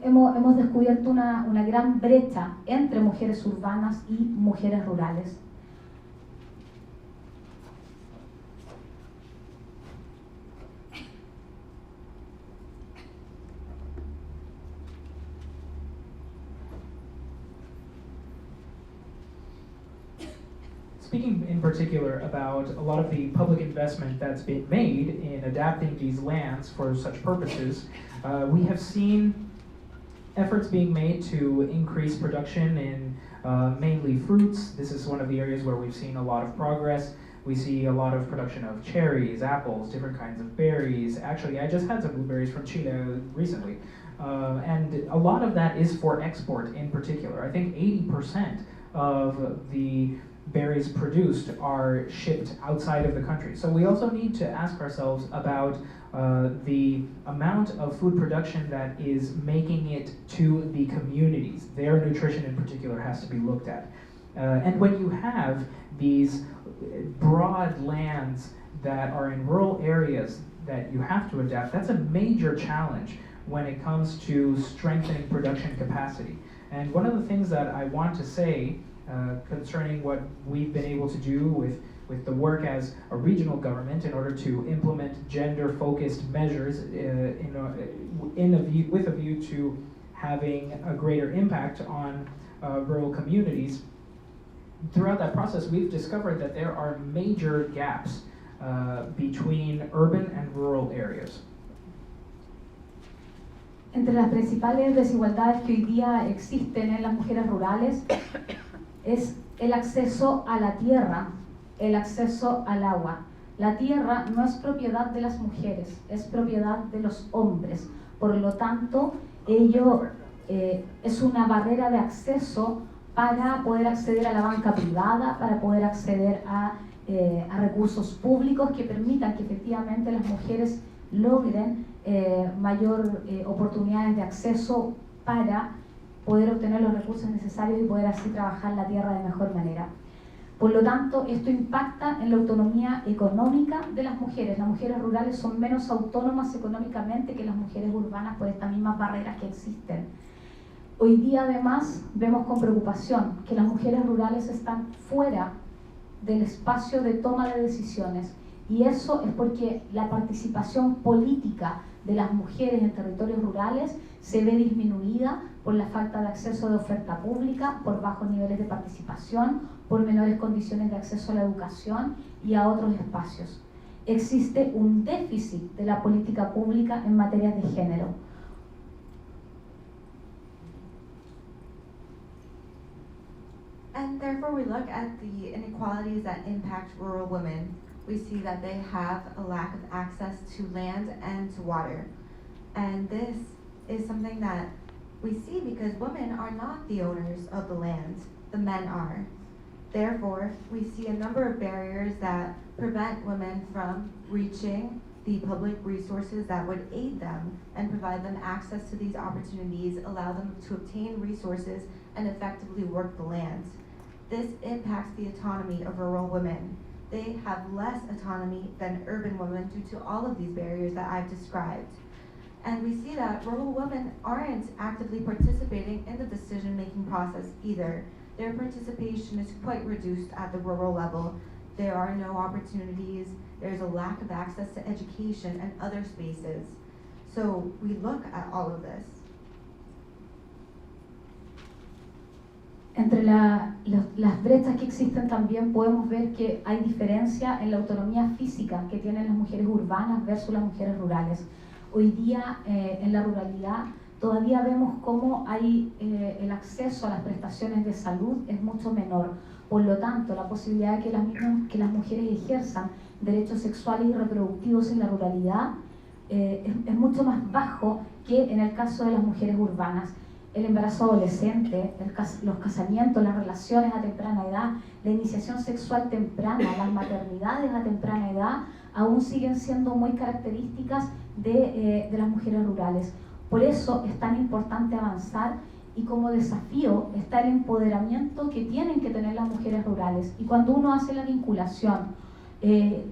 hemos descubierto una gran brecha entre mujeres urbanas y mujeres rurales. Speaking in particular about a lot of the public investment that's been made in adapting these lands for such purposes, we have seen efforts being made to increase production in mainly fruits. This is one of the areas where we've seen a lot of progress. We see a lot of production of cherries, apples, different kinds of berries. Actually, I just had some blueberries from Chile recently. And a lot of that is for export in particular. I think 80% of the berries produced are shipped outside of the country. So we also need to ask ourselves about the amount of food production that is making it to the communities. Their nutrition in particular has to be looked at. And when you have these broad lands that are in rural areas that you have to adapt, that's a major challenge when it comes to strengthening production capacity. And one of the things that I want to say concerning what we've been able to do with the work as a regional government in order to implement gender-focused measures with a view to having a greater impact on rural communities. Throughout that process, we've discovered that there are major gaps between urban and rural areas. Entre las principales desigualdades que hoy día existen en las mujeres rurales es el acceso a la tierra, el acceso al agua. La tierra no es propiedad de las mujeres, es propiedad de los hombres. Por lo tanto, ello es una barrera de acceso para poder acceder a la banca privada, para poder acceder a recursos públicos que permitan que efectivamente las mujeres logren mayor oportunidades de acceso para poder obtener los recursos necesarios y poder así trabajar la tierra de mejor manera. Por lo tanto, esto impacta en la autonomía económica de las mujeres. Las mujeres rurales son menos autónomas económicamente que las mujeres urbanas por estas mismas barreras que existen. Hoy día, además, vemos con preocupación que las mujeres rurales están fuera del espacio de toma de decisiones. Y eso es porque la participación política de las mujeres en territorios rurales se ve disminuida por la falta de acceso de oferta pública, por bajos niveles de participación, por menores condiciones de acceso a la educación y a otros espacios. Existe un déficit de la política pública en materias de género. And therefore we look at the inequalities that impact rural women. We see that they have a lack of access to land and to water. And this is something that we see because women are not the owners of the land, the men are. Therefore, we see a number of barriers that prevent women from reaching the public resources that would aid them and provide them access to these opportunities, allow them to obtain resources and effectively work the land. This impacts the autonomy of rural women. They have less autonomy than urban women due to all of these barriers that I've described. And we see that rural women aren't actively participating in the decision-making process either. Their participation is quite reduced at the rural level. There are no opportunities, there's a lack of access to education and other spaces. So we look at all of this. Entre las brechas que existen también podemos ver que hay diferencia en la autonomía física que tienen las mujeres urbanas versus las mujeres rurales. Hoy día en la ruralidad todavía vemos cómo hay el acceso a las prestaciones de salud es mucho menor. Por lo tanto, la posibilidad de que las mujeres ejerzan derechos sexuales y reproductivos en la ruralidad es mucho más bajo que en el caso de las mujeres urbanas. El embarazo adolescente, los casamientos, las relaciones a temprana edad, la iniciación sexual temprana, las maternidades a temprana edad, aún siguen siendo muy características de las mujeres rurales. Por eso es tan importante avanzar y como desafío está el empoderamiento que tienen que tener las mujeres rurales. Y cuando uno hace la vinculación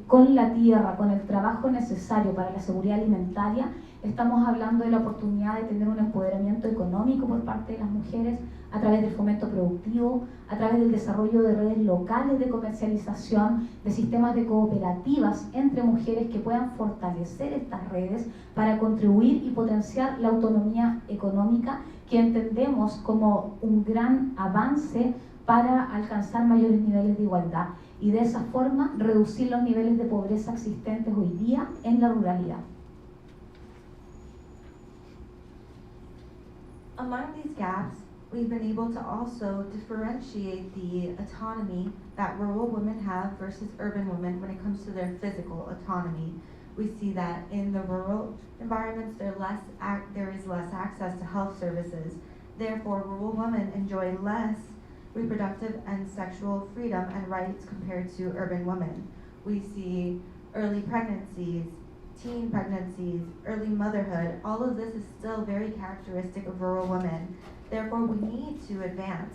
con la tierra, con el trabajo necesario para la seguridad alimentaria, estamos hablando de la oportunidad de tener un empoderamiento económico por parte de las mujeres a través del fomento productivo, a través del desarrollo de redes locales de comercialización, de sistemas de cooperativas entre mujeres que puedan fortalecer estas redes para contribuir y potenciar la autonomía económica que entendemos como un gran avance para alcanzar mayores niveles de igualdad y de esa forma reducir los niveles de pobreza existentes hoy día en la ruralidad. Among these gaps, we've been able to also differentiate the autonomy that rural women have versus urban women when it comes to their physical autonomy. We see that in the rural environments, there is less access to health services. Therefore, rural women enjoy less reproductive and sexual freedom and rights compared to urban women. We see early pregnancies, teen pregnancies, early motherhood. All of this is still very characteristic of rural women. Therefore, we need to advance.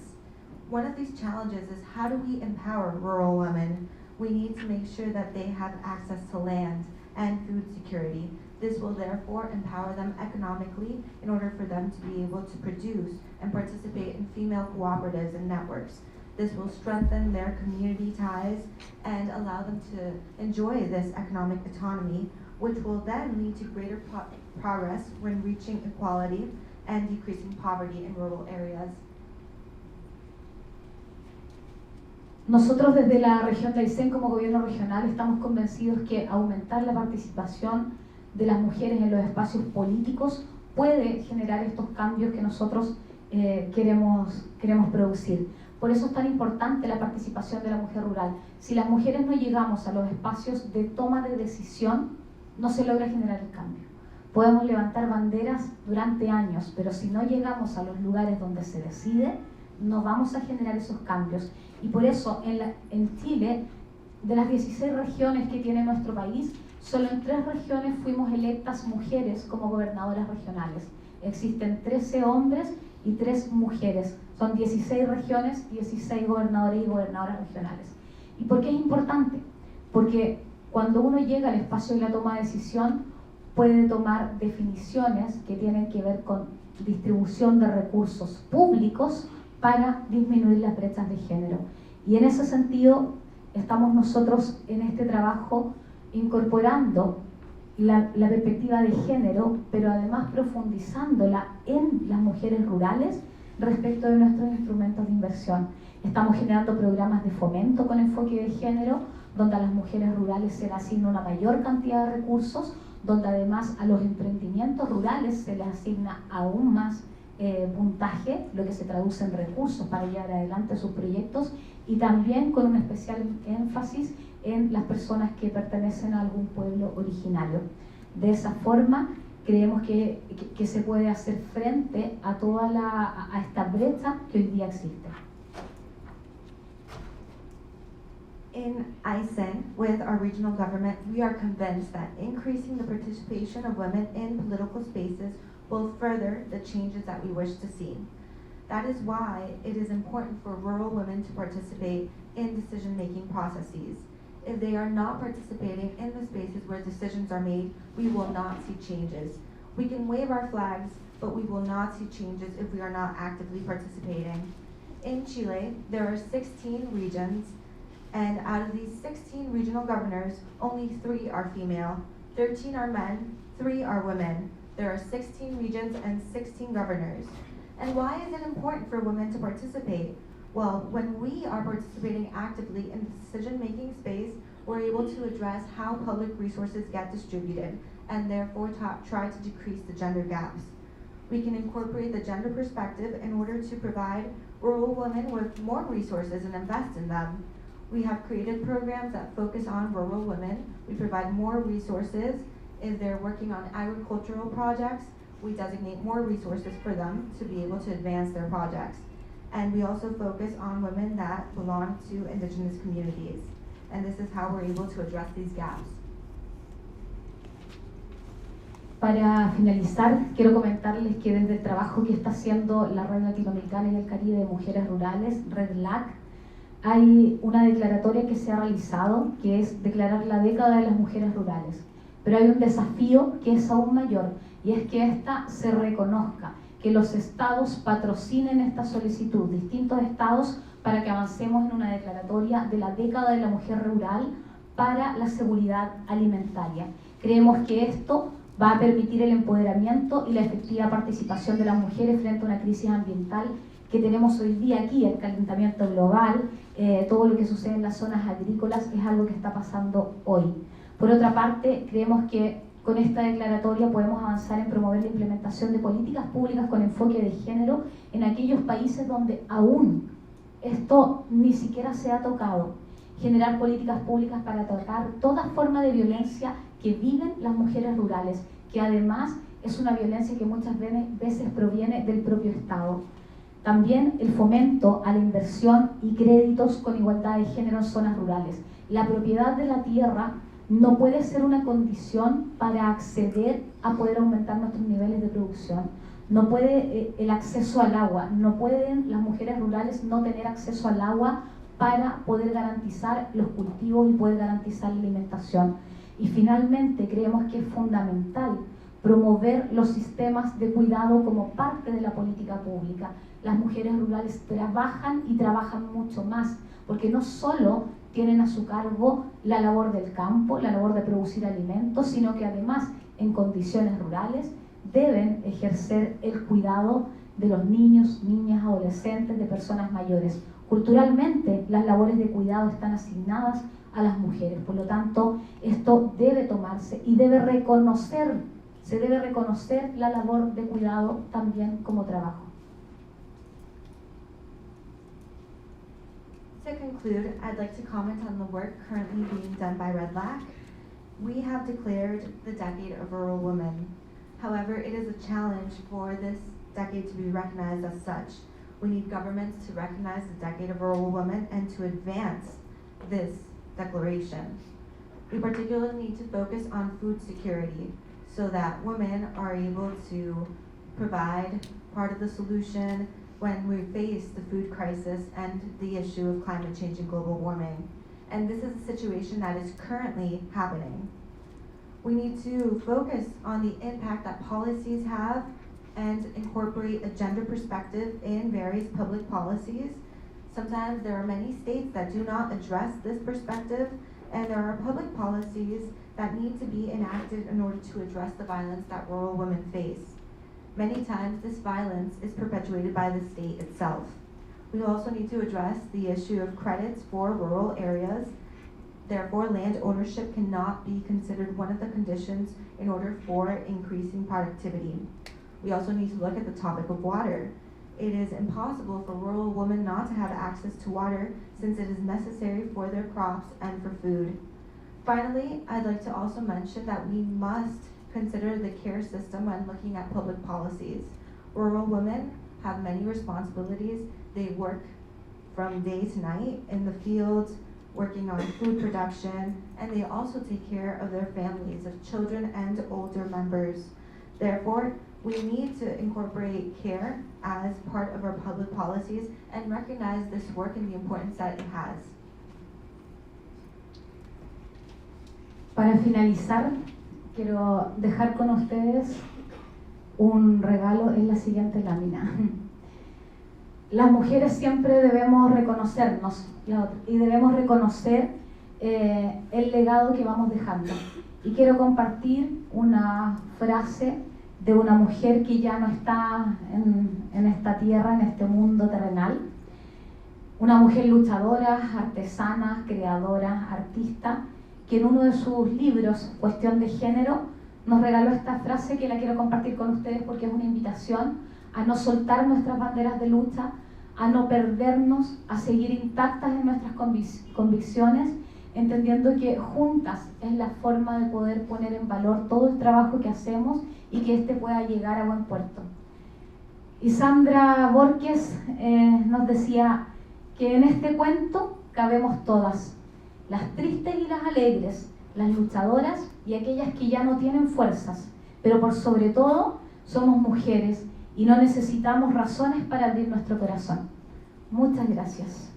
One of these challenges is how do we empower rural women? We need to make sure that they have access to land and food security. This will therefore empower them economically in order for them to be able to produce and participate in female cooperatives and networks. This will strengthen their community ties and allow them to enjoy this economic autonomy, which will then lead to greater progress when reaching equality and decreasing poverty in rural areas. Nosotros desde la región de Aysén como gobierno regional estamos convencidos que aumentar la participación de las mujeres en los espacios políticos puede generar estos cambios que nosotros queremos producir. Por eso es tan importante la participación de la mujer rural. Si las mujeres no llegamos a los espacios de toma de decisión, no se logra generar el cambio. Podemos levantar banderas durante años, pero si no llegamos a los lugares donde se decide, no vamos a generar esos cambios. Y por eso en Chile, de las 16 regiones que tiene nuestro país, solo en 3 regiones fuimos electas mujeres como gobernadoras regionales. Existen 13 hombres y 3 mujeres. Son 16 regiones, 16 gobernadores y gobernadoras regionales. ¿Y por qué es importante? Porque cuando uno llega al espacio de la toma de decisión, puede tomar definiciones que tienen que ver con distribución de recursos públicos para disminuir las brechas de género. Y en ese sentido, estamos nosotros en este trabajo incorporando la perspectiva de género, pero además profundizándola en las mujeres rurales respecto de nuestros instrumentos de inversión. Estamos generando programas de fomento con enfoque de género, donde a las mujeres rurales se les asigna una mayor cantidad de recursos, donde además a los emprendimientos rurales se les asigna aún más puntaje, lo que se traduce en recursos para llevar adelante sus proyectos, y también con un especial énfasis en las personas que pertenecen a algún pueblo originario. De esa forma, creemos que se puede hacer frente a a esta brecha que hoy día existe. In Aysén, with our regional government, we are convinced that increasing the participation of women in political spaces will further the changes that we wish to see. That is why it is important for rural women to participate in decision-making processes. If they are not participating in the spaces where decisions are made, we will not see changes. We can wave our flags, but we will not see changes if we are not actively participating. In Chile, there are 16 regions, and out of these 16 regional governors, only 3 are female, 13 are men, 3 are women. There are 16 regions and 16 governors. And why is it important for women to participate? Well, when we are participating actively in the decision-making space, we're able to address how public resources get distributed and therefore try to decrease the gender gaps. We can incorporate the gender perspective in order to provide rural women with more resources and invest in them. We have created programs that focus on rural women. We provide more resources. If they're working on agricultural projects, we designate more resources for them to be able to advance their projects. And we also focus on women that belong to indigenous communities. And this is how we're able to address these gaps. Para finalizar, quiero comentarles que desde el trabajo que está haciendo la Red Latinoamericana y el Caribe de Mujeres Rurales, RedLAC, hay una declaratoria que se ha realizado, que es declarar la década de las mujeres rurales. Pero hay un desafío que es aún mayor, y es que esta se reconozca, que los estados patrocinen esta solicitud, distintos estados, para que avancemos en una declaratoria de la década de la mujer rural para la seguridad alimentaria. Creemos que esto va a permitir el empoderamiento y la efectiva participación de las mujeres frente a una crisis ambiental que tenemos hoy día aquí, el calentamiento global, todo lo que sucede en las zonas agrícolas es algo que está pasando hoy. Por otra parte, creemos que con esta declaratoria podemos avanzar en promover la implementación de políticas públicas con enfoque de género en aquellos países donde aún esto ni siquiera se ha tocado. Generar políticas públicas para atacar toda forma de violencia que viven las mujeres rurales, que además es una violencia que muchas veces proviene del propio Estado. También el fomento a la inversión y créditos con igualdad de género en zonas rurales. La propiedad de la tierra no puede ser una condición para acceder a poder aumentar nuestros niveles de producción. No puede el acceso al agua, no pueden las mujeres rurales no tener acceso al agua para poder garantizar los cultivos y poder garantizar la alimentación. Y finalmente creemos que es fundamental promover los sistemas de cuidado como parte de la política pública. Las mujeres rurales trabajan y trabajan mucho más, porque no solo tienen a su cargo la labor del campo, la labor de producir alimentos, sino que además en condiciones rurales deben ejercer el cuidado de los niños, niñas, adolescentes, de personas mayores. Culturalmente, las labores de cuidado están asignadas a las mujeres, por lo tanto, esto debe tomarse y debe reconocerse Se debe reconocer la labor de cuidado también como trabajo. To conclude, I'd like to comment on the work currently being done by Red LAC. We have declared the Decade of Rural Women. However, it is a challenge for this decade to be recognized as such. We need governments to recognize the Decade of Rural Women and to advance this declaration. We particularly need to focus on food security so that women are able to provide part of the solution when we face the food crisis and the issue of climate change and global warming. And this is a situation that is currently happening. We need to focus on the impact that policies have and incorporate a gender perspective in various public policies. Sometimes there are many states that do not address this perspective, and there are public policies that need to be enacted in order to address the violence that rural women face. Many times this violence is perpetuated by the state itself. We also need to address the issue of credits for rural areas. Therefore, land ownership cannot be considered one of the conditions in order for increasing productivity. We also need to look at the topic of water. It is impossible for rural women not to have access to water since it is necessary for their crops and for food. Finally, I'd like to also mention that we must consider the care system when looking at public policies. Rural women have many responsibilities. They work from day to night in the fields, working on food production, and they also take care of their families of children and older members. Therefore, we need to incorporate care as part of our public policies and recognize this work and the importance that it has. Para finalizar, quiero dejar con ustedes un regalo en la siguiente lámina. Las mujeres siempre debemos reconocernos y debemos reconocer el legado que vamos dejando. Y quiero compartir una frase de una mujer que ya no está en esta tierra, en este mundo terrenal. Una mujer luchadora, artesana, creadora, artista, que en uno de sus libros, Cuestión de Género, nos regaló esta frase que la quiero compartir con ustedes porque es una invitación a no soltar nuestras banderas de lucha, a no perdernos, a seguir intactas en nuestras convicciones, entendiendo que juntas es la forma de poder poner en valor todo el trabajo que hacemos y que este pueda llegar a buen puerto. Y Sandra Borges nos decía que en este cuento cabemos todas, las tristes y las alegres, las luchadoras y aquellas que ya no tienen fuerzas, pero por sobre todo somos mujeres y no necesitamos razones para abrir nuestro corazón. Muchas gracias.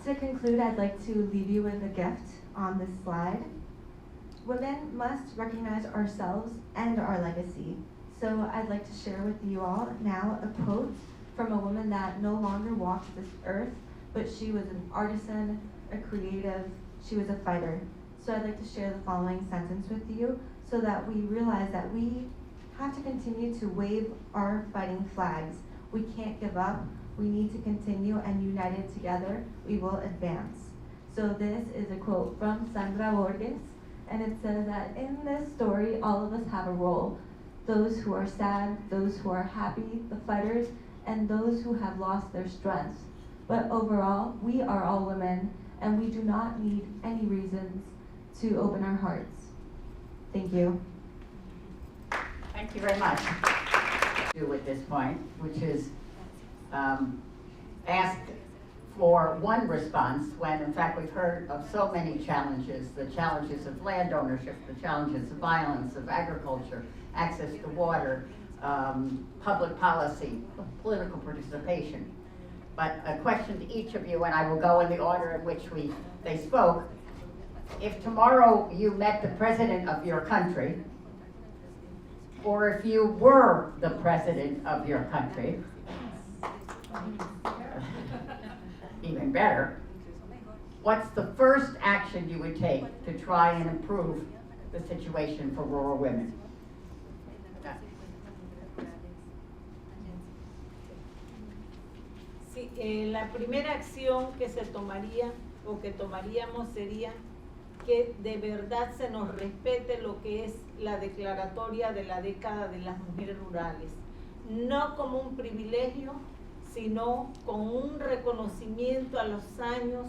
To conclude, I'd like to leave you with a gift on this slide. Women must recognize ourselves and our legacy. So I'd like to share with you all now a quote from a woman that no longer walks this earth, but she was an artisan, a creative, she was a fighter. So I'd like to share the following sentence with you so that we realize that we have to continue to wave our fighting flags. We can't give up. We need to continue, and united together, we will advance. So this is a quote from Sandra Borges, and it says that in this story, all of us have a role. Those who are sad, those who are happy, the fighters, and those who have lost their strengths. But overall, we are all women, and we do not need any reasons to open our hearts. Thank you. Thank you very much. Do at this point, which is ask for one response when in fact we've heard of so many challenges, the challenges of land ownership, the challenges of violence, of agriculture, access to water, public policy, political participation. But a question to each of you, and I will go in the order in which they spoke. If tomorrow you met the president of your country, or if you were the president of your country, even better, what's the first action you would take to try and improve the situation for rural women? Sí, la primera acción que se tomaría o que tomaríamos sería que de verdad se nos respete lo que es la declaratoria de la década de las mujeres rurales, no como un privilegio, sino con un reconocimiento a los años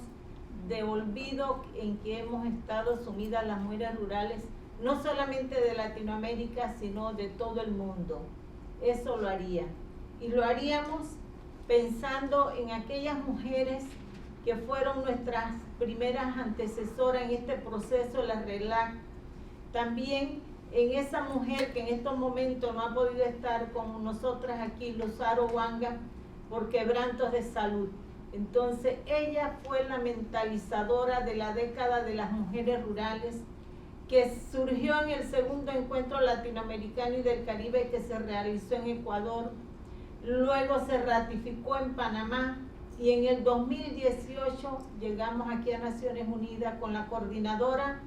de olvido en que hemos estado sumidas las mujeres rurales, no solamente de Latinoamérica, sino de todo el mundo. Eso lo haría. Y lo haríamos pensando en aquellas mujeres que fueron nuestras primeras antecesoras en este proceso de la RELAC. También en esa mujer que en estos momentos no ha podido estar con nosotras aquí, Luzaro Wanga, por quebrantos de salud. Entonces ella fue la mentalizadora de la década de las mujeres rurales, que surgió en el segundo encuentro latinoamericano y del Caribe que se realizó en Ecuador, luego se ratificó en Panamá y en el 2018 llegamos aquí a Naciones Unidas con la coordinadora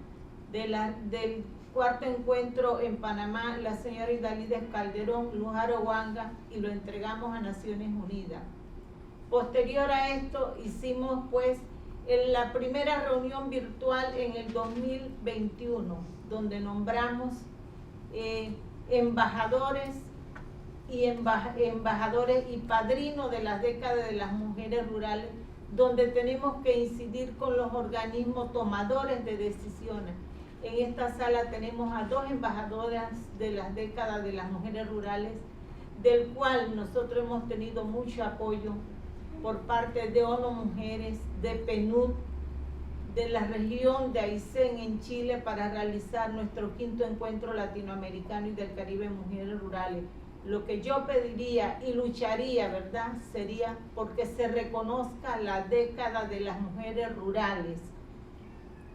del cuarto encuentro en Panamá, la señora Idalides Calderón, Lujaro Wanga, y lo entregamos a Naciones Unidas. Posterior a esto hicimos pues en la primera reunión virtual en el 2021, donde nombramos embajadores y padrinos de las décadas de las mujeres rurales, donde tenemos que incidir con los organismos tomadores de decisiones. En esta sala tenemos a 2 embajadoras de las décadas de las mujeres rurales, del cual nosotros hemos tenido mucho apoyo por parte de ONU Mujeres, de PNUD, de la región de Aysén en Chile, para realizar nuestro 5º encuentro latinoamericano y del Caribe en mujeres rurales. Lo que yo pediría y lucharía, ¿verdad?, sería porque se reconozca la década de las mujeres rurales,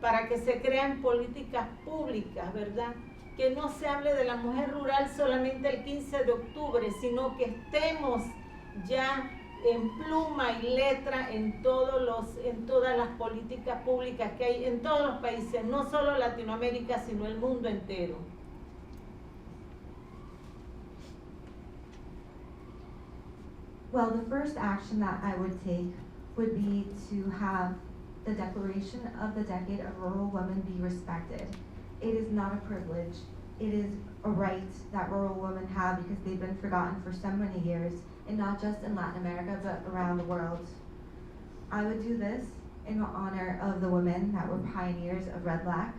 para que se crean políticas públicas, ¿verdad?, que no se hable de la mujer rural solamente el 15 de octubre, sino que estemos ya en pluma y letra en todas las políticas públicas que hay en todos los países, no solo Latinoamérica, sino el mundo entero. Well, the first action that I would take would be to have the declaration of the Decade of Rural Women be respected. It is not a privilege. It is a right that rural women have because they've been forgotten for so many years, and not just in Latin America, but around the world. I would do this in honor of the women that were pioneers of Red Lac.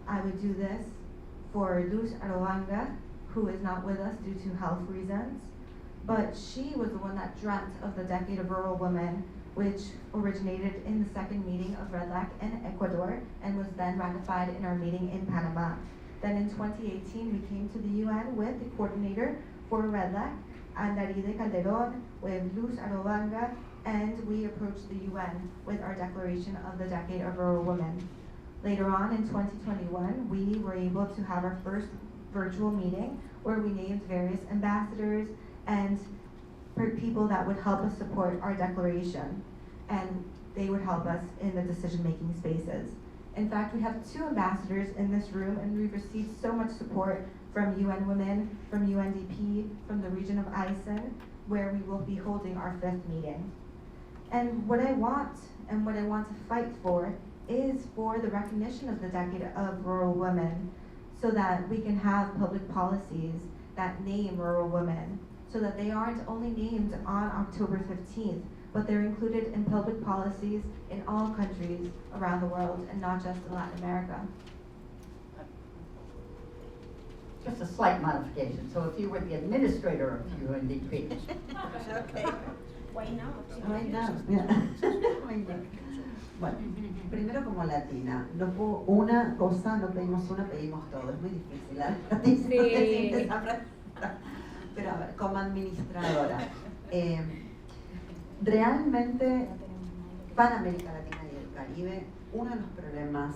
I would do this for Luz Aroanga, who is not with us due to health reasons, but she was the one that dreamt of the Decade of Rural Women, which originated in the second meeting of Red Lac in Ecuador and was then ratified in our meeting in Panama. Then in 2018, we came to the UN with the coordinator for Red Lac, Andaride Calderon, with Luz Aroanga, and we approached the UN with our declaration of the Decade of Rural Women. Later on in 2021, we were able to have our first virtual meeting where we named various ambassadors and people that would help us support our declaration, and they would help us in the decision-making spaces. In fact, we have 2 ambassadors in this room, and we've received so much support from UN Women, from UNDP, from the region of Aysén, where we will be holding our 5th meeting. And what I want to fight for is for the recognition of the Decade of Rural Women, so that we can have public policies that name rural women, so that they aren't only named on October 15th, but they're included in public policies in all countries around the world and not just in Latin America. Just a slight modification. So if you were the administrator of UNDP. Okay. Why not? Why not? Yeah. Why not? Bueno, primero como latina, una cosa no pedimos una, pedimos todo. Es muy difícil, ¿eh? Sí. Pero a ver, como administradora, realmente para América Latina y el Caribe, uno de los problemas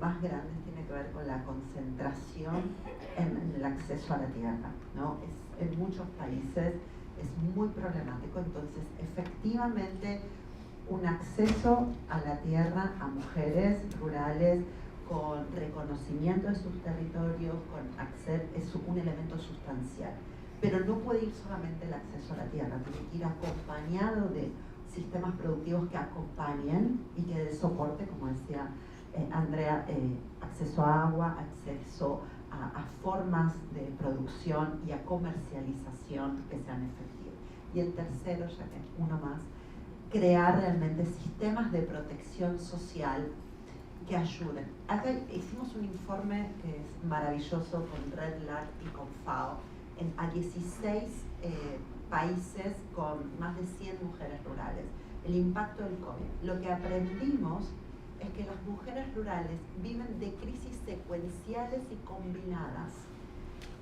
más grandes tiene que ver con la concentración en el acceso a la tierra, ¿no? En muchos países es muy problemático, entonces efectivamente un acceso a la tierra a mujeres rurales con reconocimiento de sus territorios, con acceso, es un elemento sustancial. Pero no puede ir solamente el acceso a la tierra, tiene que ir acompañado de sistemas productivos que acompañen y que den soporte, como decía Andrea, acceso a agua, acceso a formas de producción y a comercialización que sean efectivas. Y el tercero, ya que uno más, crear realmente sistemas de protección social que ayuden. Acá hicimos un informe que es maravilloso con Red Lag y con FAO a 16 países con más de 100 mujeres rurales. El impacto del COVID. Lo que aprendimos es que las mujeres rurales viven de crisis secuenciales y combinadas.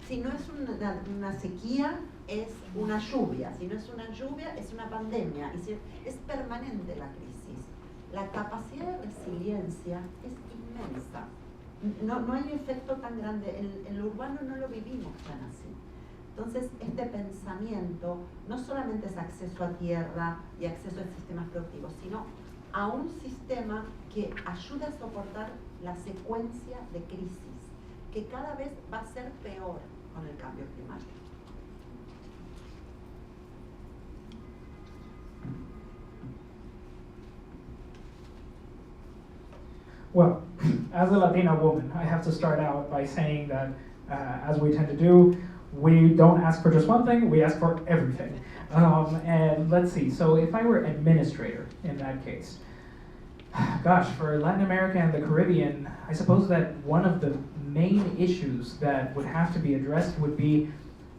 Si no es una sequía, es una lluvia. Si no es una lluvia, es una pandemia. Y si es permanente la crisis. La capacidad de resiliencia es inmensa. No hay efecto tan grande. En lo urbano no lo vivimos tan así. Entonces, este pensamiento no solamente es acceso a tierra y acceso a sistemas productivos, sino a un sistema que ayude a soportar la secuencia de crisis, que cada vez va a ser peor con el cambio climático. Well, as a Latina woman, I have to start out by saying that, as we tend to do, we don't ask for just one thing, we ask for everything. And let's see, so if I were administrator in that case, gosh, for Latin America and the Caribbean, I suppose that one of the main issues that would have to be addressed would be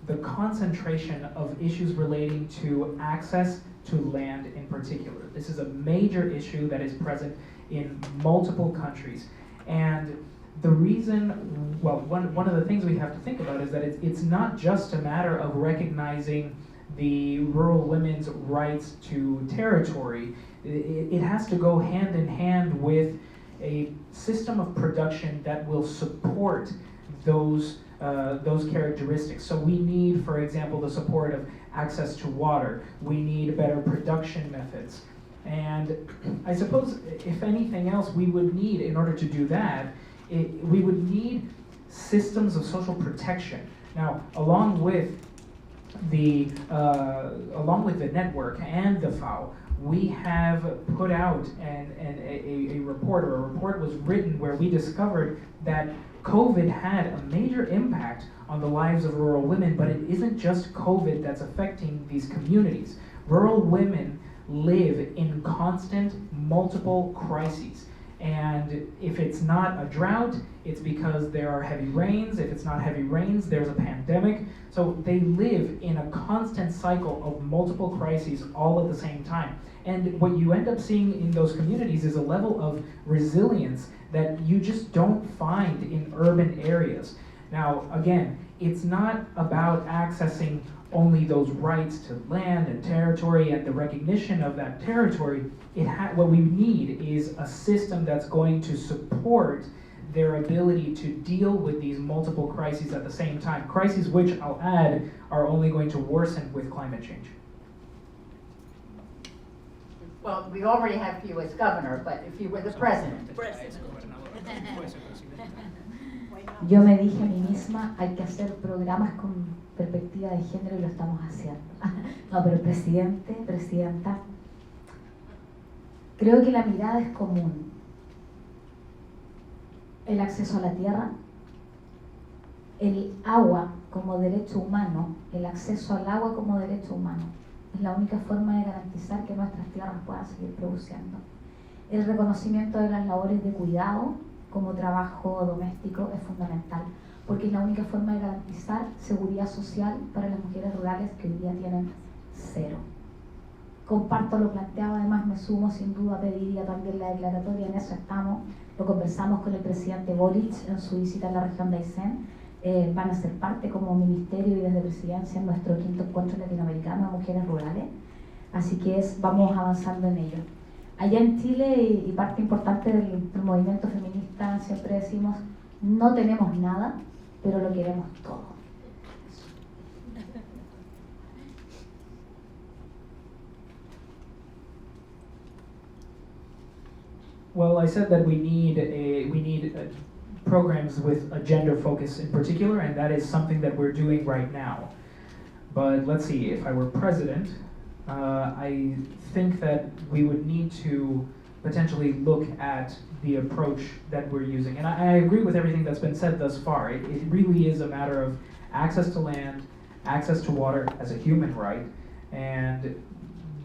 the concentration of issues relating to access to land in particular. This is a major issue that is present in multiple countries. And the reason, well, one of the things we have to think about is that it's not just a matter of recognizing the rural women's rights to territory. It has to go hand in hand with a system of production that will support those characteristics. So we need, for example, the support of access to water. We need better production methods. And I suppose, if anything else, we would need, in order to do that, we would need systems of social protection. Now, along with the network and the FAO, we have put out a report, or a report was written where we discovered that COVID had a major impact on the lives of rural women, but it isn't just COVID that's affecting these communities. Rural women live in constant, multiple crises. And if it's not a drought, it's because there are heavy rains. If it's not heavy rains, there's a pandemic. So they live in a constant cycle of multiple crises all at the same time. And what you end up seeing in those communities is a level of resilience that you just don't find in urban areas. Now, again, it's not about accessing only those rights to land and territory and the recognition of that territory. What we need is a system that's going to support their ability to deal with these multiple crises at the same time. Crises which, I'll add, are only going to worsen with climate change. Well, we already have you as governor, but if you were the president. Yo me dije a mí misma, hay que hacer programas con perspectiva de género y lo estamos haciendo. No, pero presidente, presidenta, creo que la mirada es común. El acceso a la tierra, el agua como derecho humano, el acceso al agua como derecho humano. Es la única forma de garantizar que nuestras tierras puedan seguir produciendo. El reconocimiento de las labores de cuidado como trabajo doméstico es fundamental, porque es la única forma de garantizar seguridad social para las mujeres rurales que hoy día tienen cero. Comparto lo planteado, además me sumo sin duda a pediría también la declaratoria, en eso estamos, lo conversamos con el presidente Boric en su visita a la región de Aysén. Van a ser parte como ministerio y desde presidencia en nuestro 5º encuentro latinoamericano de mujeres rurales, así que vamos avanzando en ello. Allá en Chile, y parte importante del movimiento feminista, siempre decimos, no tenemos nada, pero lo queremos todo. Well, I said that we need programs with a gender focus in particular, and that is something that we're doing right now. But let's see, if I were president, I think that we would need to potentially look at the approach that we're using. And I agree with everything that's been said thus far. It really is a matter of access to land, access to water as a human right, and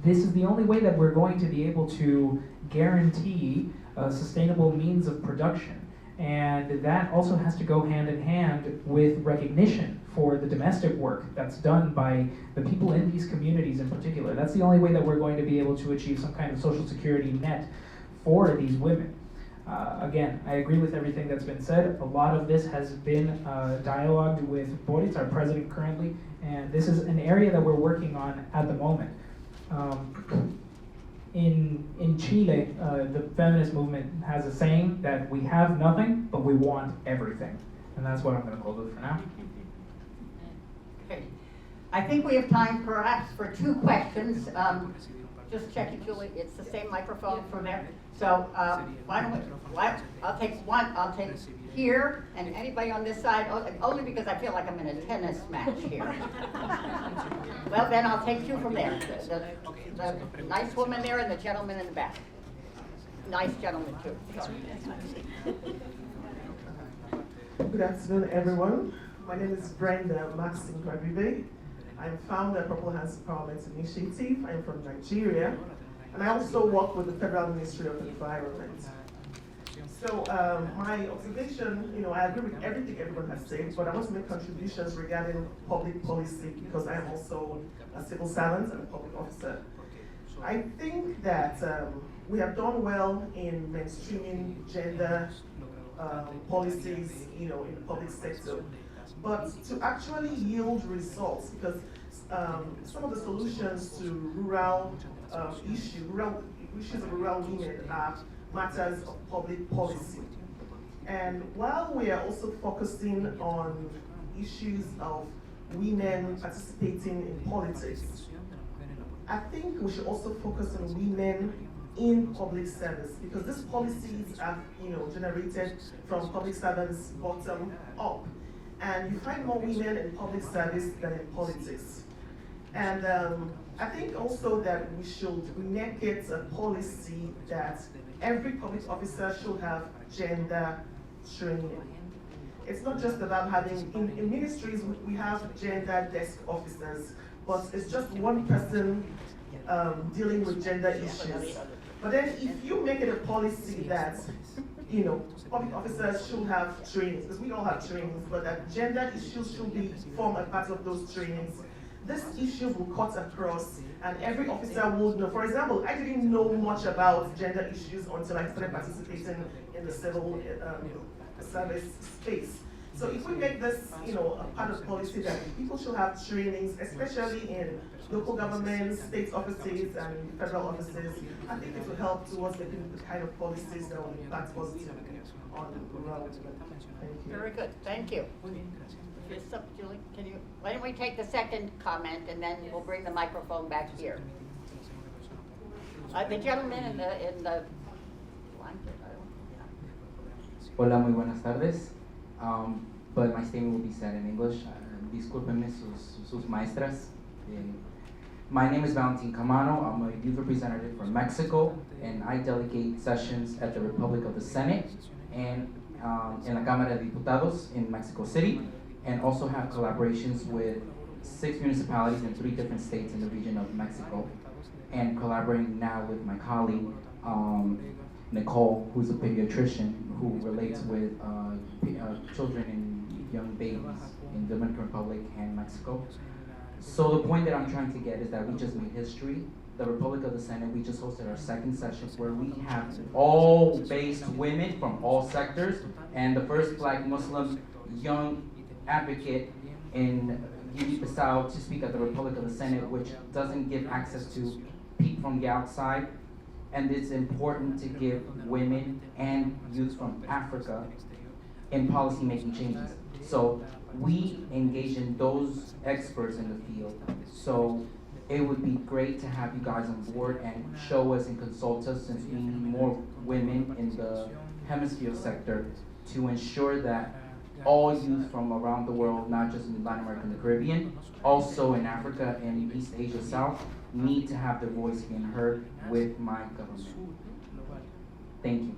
this is the only way that we're going to be able to guarantee a sustainable means of production. And that also has to go hand in hand with recognition for the domestic work that's done by the people in these communities in particular. That's the only way that we're going to be able to achieve some kind of social security net for these women. Again, I agree with everything that's been said. A lot of this has been dialogued with Boris, our president currently, and this is an area that we're working on at the moment. In Chile, the feminist movement has a saying that we have nothing, but we want everything. And that's what I'm going to close with for now. Okay. I think we have time perhaps for 2 questions. Just check it, Julie. It's the same microphone from there. So why don't we, I'll take one. I'll take here, and anybody on this side, only because I feel like I'm in a tennis match here. Well, then I'll take 2 from there. The nice woman there and the gentleman in the back. Nice gentleman, too. Good afternoon, everyone. My name is Brenda Maxine Kwabibe. I'm founder of Purple Hands Empowerment Initiative. I'm from Nigeria, and I also work with the Federal Ministry of Environment. So my observation, I agree with everything everyone has said, but I want to make contributions regarding public policy because I am also a civil servant and a public officer. I think that we have done well in mainstreaming gender policies, in the public sector. But to actually yield results, because some of the solutions to rural issues of rural women are matters of public policy. And while we are also focusing on issues of women participating in politics, I think we should also focus on women in public service, because these policies are generated from public servants bottom up. And you find more women in public service than in politics. And I think also that we should make it a policy that every public officer should have gender training. It's not just about having, in ministries we have gender desk officers, but it's just one person dealing with gender issues. But then if you make it a policy that public officers should have trainings, because we all have trainings, but that gender issues should form a part of those trainings. These issues will cut across, and every officer will know. For example, I didn't know much about gender issues until I started participating in the civil service space. So if we make this, a part of policy that people should have trainings, especially in local governments, state offices, and federal offices, I think it will help towards making the kind of policies that will impact positively on rural women. Thank you. Very good. Thank you. Just up, Julie, why don't we take the second comment and then we'll bring the microphone back here. The gentleman in the blanket. Hola, muy buenas tardes. But my statement will be said in English. Discúlpenme sus maestras. My name is Valentin Camano. I'm a youth representative from Mexico, and I delegate sessions at the Republic of the Senate and in la Cámara de Diputados in Mexico City, and also have collaborations with 6 municipalities in 3 different states in the region of Mexico, and collaborating now with my colleague, Nicole, who's a pediatrician who relates with children and young babies in the Dominican Republic and Mexico. So the point that I'm trying to get is that we just made history. The Republic of the Senate, we just hosted our 2nd session where we have all based women from all sectors, and the first Black Muslim young advocate in Guinea-Bissau to speak at the Republic of the Senate, which doesn't give access to people from the outside. And it's important to give women and youth from Africa in policy-making changes. So we engage in those experts in the field. So it would be great to have you guys on board and show us and consult us, since we need more women in the hemisphere sector to ensure that all youth from around the world, not just in Latin America and the Caribbean, also in Africa and East Asia South, need to have their voice being heard with my government. Thank you.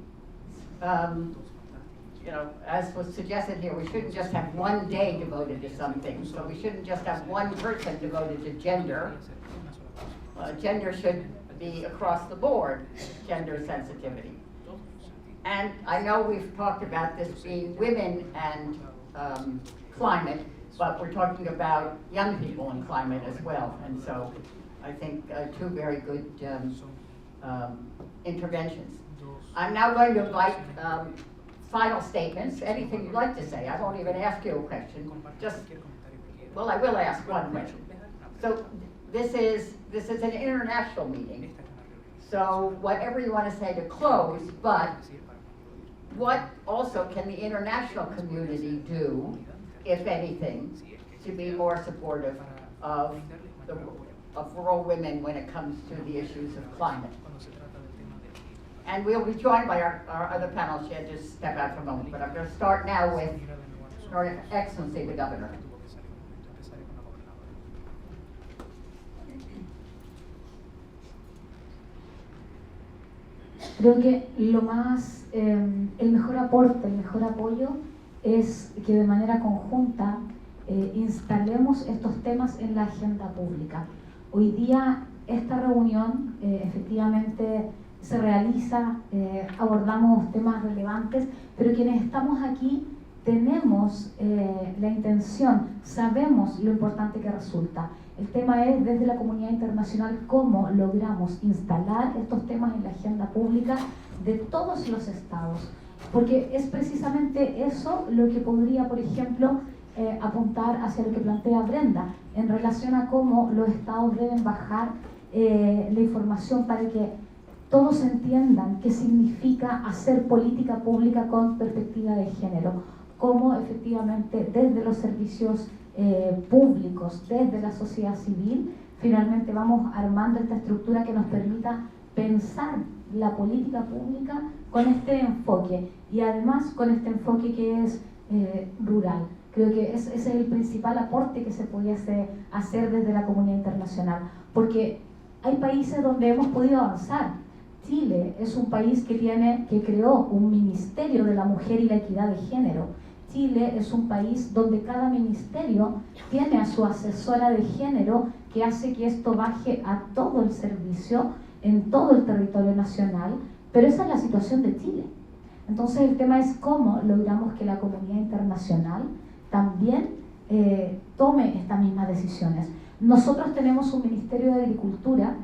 You know, as was suggested here, we shouldn't just have one day devoted to something. So we shouldn't just have one person devoted to gender. Gender should be across the board, gender sensitivity. And I know we've talked about this being women and climate, but we're talking about young people and climate as well. And so I think two very good interventions. I'm now going to invite final statements, anything you'd like to say. I won't even ask you a question. Well, I will ask one question. So this is an international meeting. So whatever you want to say to close, but what also can the international community do, if anything, to be more supportive of rural women when it comes to the issues of climate? And we'll be joined by our other panelists. She'll just step out for a moment, but I'm going to start now with Her Excellency the Governor. Creo que lo más, el mejor aporte, el mejor apoyo es que de manera conjunta instalemos estos temas en la agenda pública. Hoy día esta reunión efectivamente se realiza, abordamos temas relevantes, pero quienes estamos aquí tenemos la intención, sabemos lo importante que resulta. El tema es desde la comunidad internacional cómo logramos instalar estos temas en la agenda pública de todos los estados, porque es precisamente eso lo que podría, por ejemplo, apuntar hacia lo que plantea Brenda en relación a cómo los estados deben bajar la información para que todos entiendan qué significa hacer política pública con perspectiva de género, cómo efectivamente desde los servicios públicos, desde la sociedad civil, finalmente vamos armando esta estructura que nos permita pensar la política pública con este enfoque y además con este enfoque que es rural. Creo que ese es el principal aporte que se pudiese hacer desde la comunidad internacional, porque hay países donde hemos podido avanzar. Chile es un país que creó un Ministerio de la Mujer y la Equidad de Género. Chile es un país donde cada ministerio tiene a su asesora de género que hace que esto baje a todo el servicio en todo el territorio nacional, pero esa es la situación de Chile. Entonces el tema es cómo logramos que la comunidad internacional también tome estas mismas decisiones. Nosotros tenemos un Ministerio de Agricultura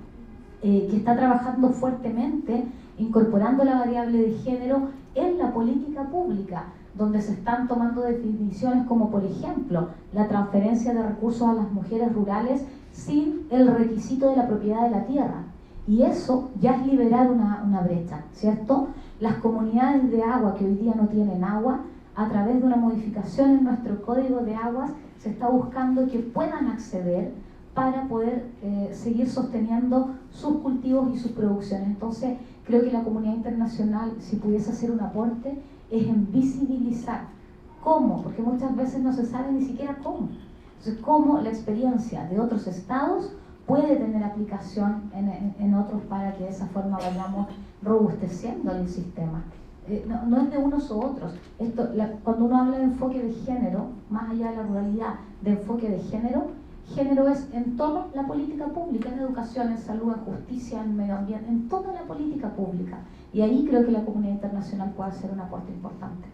que está trabajando fuertemente, incorporando la variable de género en la política pública, donde se están tomando definiciones como, por ejemplo, la transferencia de recursos a las mujeres rurales sin el requisito de la propiedad de la tierra. Y eso ya es liberar una brecha, ¿cierto? Las comunidades de agua que hoy día no tienen agua, a través de una modificación en nuestro Código de Aguas, se está buscando que puedan acceder para poder seguir sosteniendo sus cultivos y sus producciones. Entonces, creo que la comunidad internacional, si pudiese hacer un aporte, es en visibilizar cómo, porque muchas veces no se sabe ni siquiera cómo. Entonces, cómo la experiencia de otros estados puede tener aplicación en otros para que de esa forma vayamos robusteciendo el sistema. No es de unos u otros. Cuando uno habla de enfoque de género, más allá de la ruralidad, de enfoque de género es en toda la política pública, en educación, en salud, en justicia, en medio ambiente, en toda la política pública. Y ahí creo que la comunidad internacional puede hacer un aporte importante.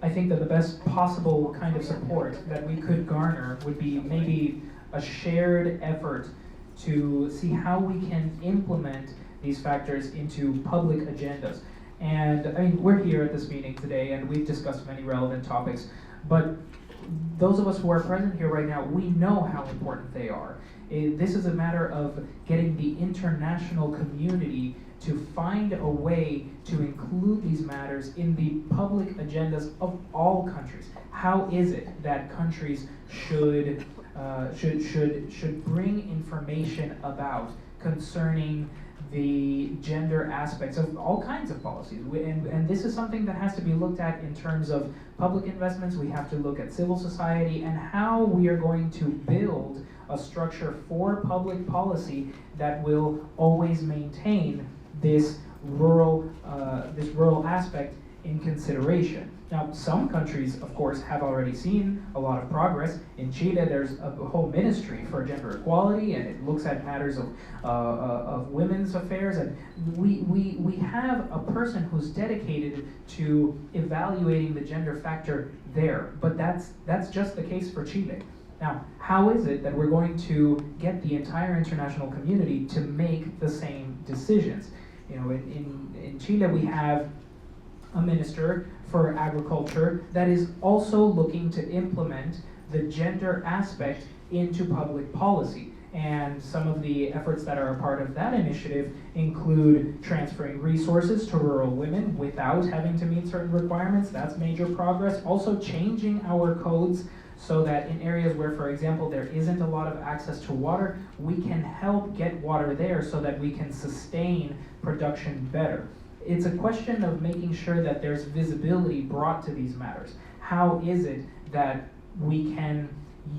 I think that the best possible kind of support that we could garner would be maybe a shared effort to see how we can implement these factors into public agendas. And I mean, we're here at this meeting today and we've discussed many relevant topics, but those of us who are present here right now, we know how important they are. This is a matter of getting the international community to find a way to include these matters in the public agendas of all countries. How is it that countries should bring information about concerning the gender aspects of all kinds of policies. And this is something that has to be looked at in terms of public investments. We have to look at civil society and how we are going to build a structure for public policy that will always maintain this rural aspect in consideration. Now, some countries, of course, have already seen a lot of progress. In Chile, there's a whole ministry for gender equality, and it looks at matters of women's affairs. And we have a person who's dedicated to evaluating the gender factor there. But that's just the case for Chile. Now, how is it that we're going to get the entire international community to make the same decisions? You know, in Chile, we have a minister for agriculture that is also looking to implement the gender aspect into public policy. And some of the efforts that are a part of that initiative include transferring resources to rural women without having to meet certain requirements. That's major progress. Also changing our codes so that in areas where, for example, there isn't a lot of access to water, we can help get water there so that we can sustain production better. It's a question of making sure that there's visibility brought to these matters. How is it that we can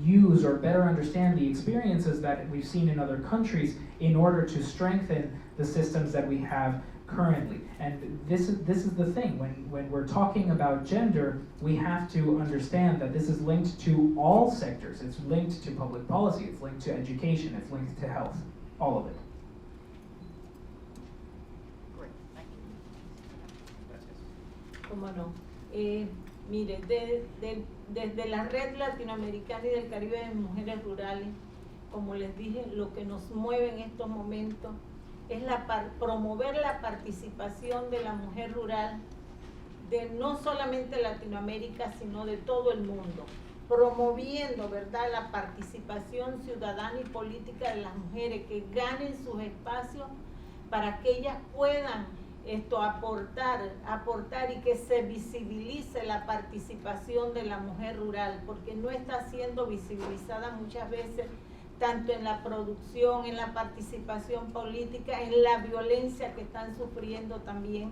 use or better understand the experiences that we've seen in other countries in order to strengthen the systems that we have currently? And this is the thing. When we're talking about gender, we have to understand that this is linked to all sectors. It's linked to public policy, it's linked to education, it's linked to health, all of it. Cómo no. Mire, desde la Red Latinoamericana y del Caribe de Mujeres Rurales, como les dije, lo que nos mueve en estos momentos es promover la participación de la mujer rural de no solamente Latinoamérica, sino de todo el mundo, promoviendo, ¿verdad?, la participación ciudadana y política de las mujeres, que ganen sus espacios para que ellas puedan aportar y que se visibilice la participación de la mujer rural, porque no está siendo visibilizada muchas veces, tanto en la producción, en la participación política, en la violencia que están sufriendo también.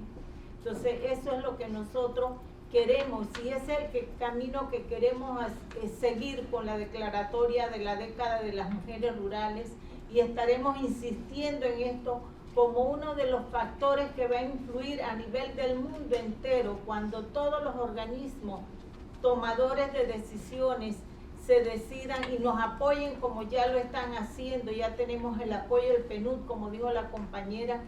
Entonces, eso es lo que nosotros queremos, y es el camino que queremos seguir con la declaratoria de la década de las mujeres rurales, y estaremos insistiendo en esto como uno de los factores que va a influir a nivel del mundo entero, cuando todos los organismos tomadores de decisiones se decidan y nos apoyen como ya lo están haciendo. Ya tenemos el apoyo del PNUD, como dijo la compañera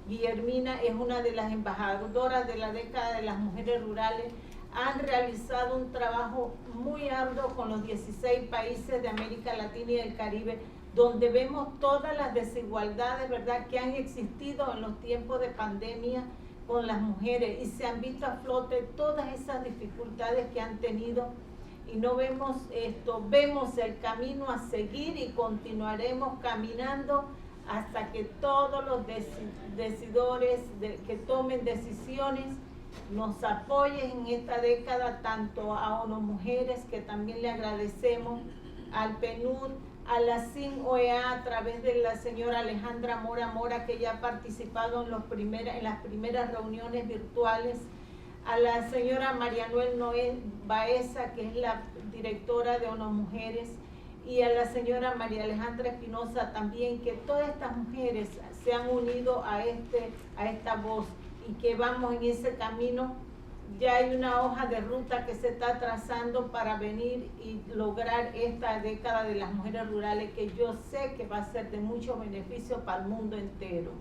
Guillermina, es una de las embajadoras de la década de las mujeres rurales. Han realizado un trabajo muy arduo con los 16 países de América Latina y del Caribe, donde vemos todas las desigualdades, ¿verdad?, que han existido en los tiempos de pandemia con las mujeres, y se han visto a flote todas esas dificultades que han tenido, y no vemos vemos el camino a seguir, y continuaremos caminando hasta que todos los decidores que tomen decisiones nos apoyen en esta década, tanto a ONU Mujeres, que también le agradecemos, al PNUD, a la CIN-OEA a través de la señora Alejandra Mora, que ya ha participado en las primeras reuniones virtuales, a la señora Marianuel Noé Baeza, que es la directora de ONU Mujeres, y a la señora María Alejandra Espinosa también, que todas estas mujeres se han unido a esta voz, y que vamos en ese camino. Ya hay una hoja de ruta que se está trazando para venir y lograr esta década de las mujeres rurales, que yo sé que va a ser de mucho beneficio para el mundo entero.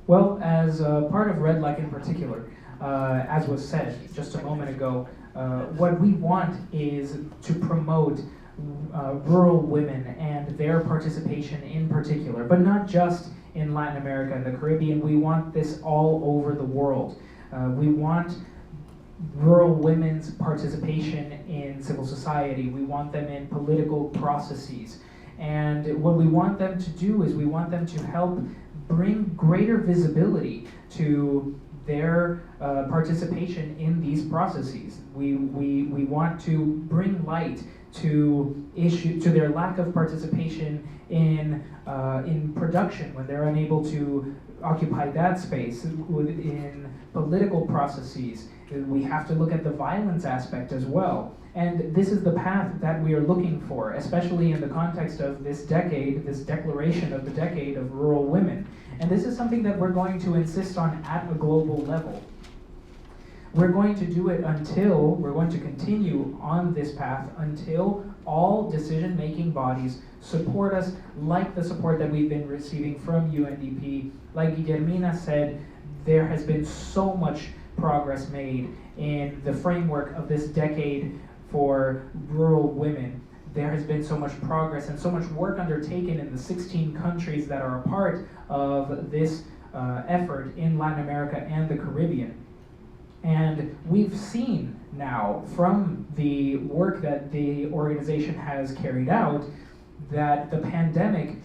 Well, as part of Red Lake in particular, as was said just a moment ago, what we want is to promote rural women and their participation in particular, but not just in Latin America and the Caribbean. We want this all over the world. We want rural women's participation in civil society. We want them in political processes. And what we want them to do is we want them to help bring greater visibility to their participation in these processes. We want to bring light to their lack of participation in production when they're unable to occupy that space, in political processes. We have to look at the violence aspect as well. And this is the path that we are looking for, especially in the context of this decade, this declaration of the decade of rural women. And this is something that we're going to insist on at a global level. We're going to do it we're going to continue on this path until all decision-making bodies support us, like the support that we've been receiving from UNDP. Like Guillermina said, there has been so much progress made in the framework of this decade for rural women. There has been so much progress and so much work undertaken in the 16 countries that are a part of this effort in Latin America and the Caribbean. And we've seen now from the work that the organization has carried out that the pandemic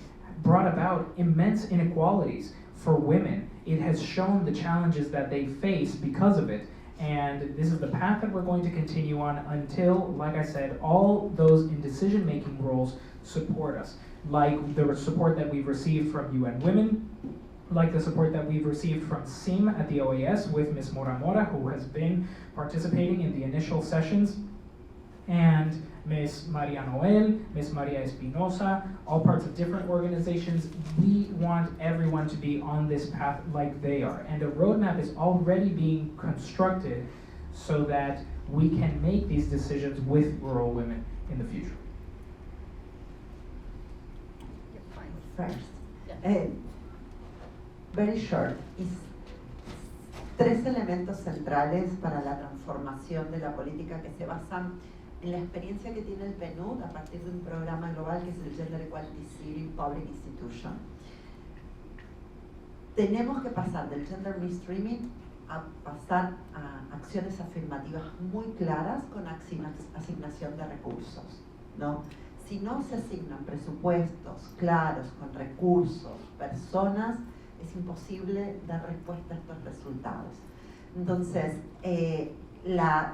brought about immense inequalities for women. It has shown the challenges that they face because of it. And this is the path that we're going to continue on until, like I said, all those in decision-making roles support us. Like the support that we've received from UN Women, like the support that we've received from SIM at the OAS with Ms. Mora Mora, who has been participating in the initial sessions, and Ms. Maria Noel, Ms. Maria Espinosa, all parts of different organizations. We want everyone to be on this path like they are. And a roadmap is already being constructed so that we can make these decisions with rural women in the future. First, very short, tres elementos centrales para la transformación de la política que se basan en la experiencia que tiene el PNUD a partir de un programa global que es el Gender Equality City Public Institution. Tenemos que pasar del gender mainstreaming a pasar a acciones afirmativas muy claras con asignación de recursos, ¿no? Si no se asignan presupuestos claros, con recursos, personas, es imposible dar respuesta a estos resultados. Entonces,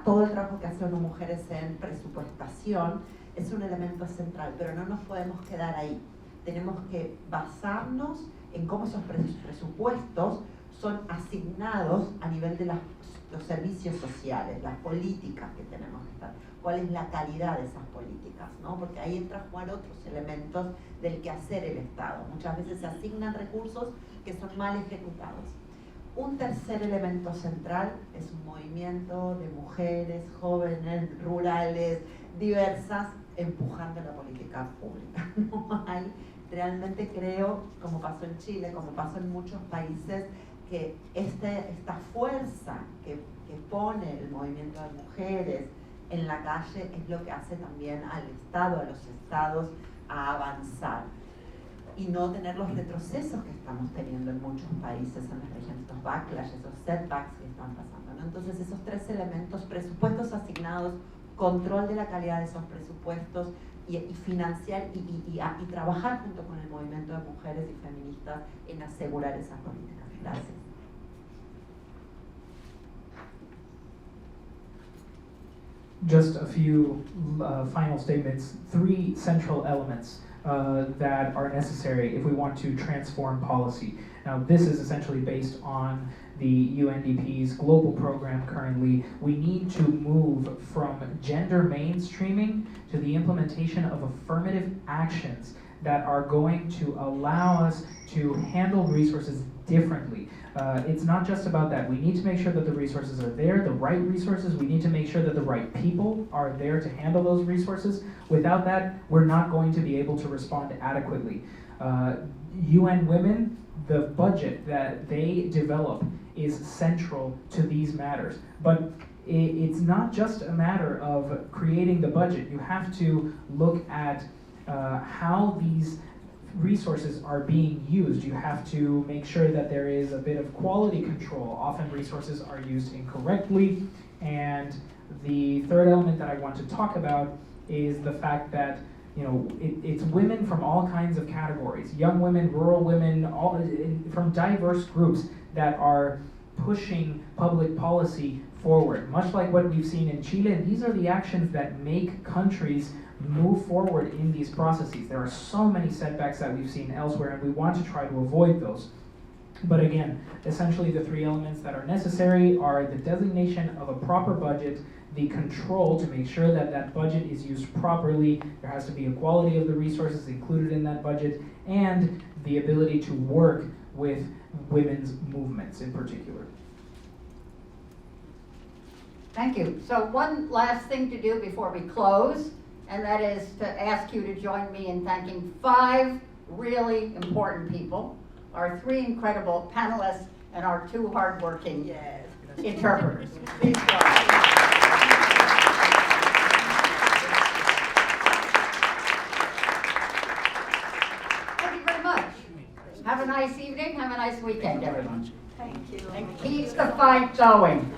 todo el trabajo que hacen las mujeres en presupuestación es un elemento central, pero no nos podemos quedar ahí. Tenemos que basarnos en cómo esos presupuestos son asignados a nivel de los servicios sociales, las políticas que tenemos que estar, cuál es la calidad de esas políticas, ¿no? Porque ahí entra a jugar otros elementos del quehacer el Estado. Muchas veces se asignan recursos que son mal ejecutados. Un tercer elemento central es un movimiento de mujeres, jóvenes, rurales, diversas, empujando la política pública. No hay, realmente creo, como pasó en Chile, como pasó en muchos países, que esta fuerza que pone el movimiento de mujeres en la calle es lo que hace también al Estado, a los estados, a avanzar y no tener los retrocesos que estamos teniendo en muchos países en las regiones, estos backlashes, esos setbacks que están pasando, ¿no? Entonces esos tres elementos, presupuestos asignados, control de la calidad de esos presupuestos y financiar y trabajar junto con el movimiento de mujeres y feministas en asegurar esas políticas. Gracias. Just a few final statements. 3 central elements that are necessary if we want to transform policy. Now, this is essentially based on the UNDP's global program currently. We need to move from gender mainstreaming to the implementation of affirmative actions that are going to allow us to handle resources differently. It's not just about that. We need to make sure that the resources are there, the right resources. We need to make sure that the right people are there to handle those resources. Without that, we're not going to be able to respond adequately. UN Women, the budget that they develop is central to these matters. But it's not just a matter of creating the budget. You have to look at how these resources are being used. You have to make sure that there is a bit of quality control. Often resources are used incorrectly. And the third element that I want to talk about is the fact that it's women from all kinds of categories, young women, rural women, all from diverse groups that are pushing public policy forward. Much like what we've seen in Chile, these are the actions that make countries move forward in these processes. There are so many setbacks that we've seen elsewhere, and we want to try to avoid those. But again, essentially the three elements that are necessary are the designation of a proper budget, the control to make sure that that budget is used properly, there has to be a quality of the resources included in that budget, and the ability to work with women's movements in particular. Thank you. So one last thing to do before we close, and that is to ask you to join me in thanking 5 really important people, our 3 incredible panelists, and our 2 hardworking interpreters. Please join me. Thank you very much. Have a nice evening. Have a nice weekend, everyone. Thank you. And keep the fight going.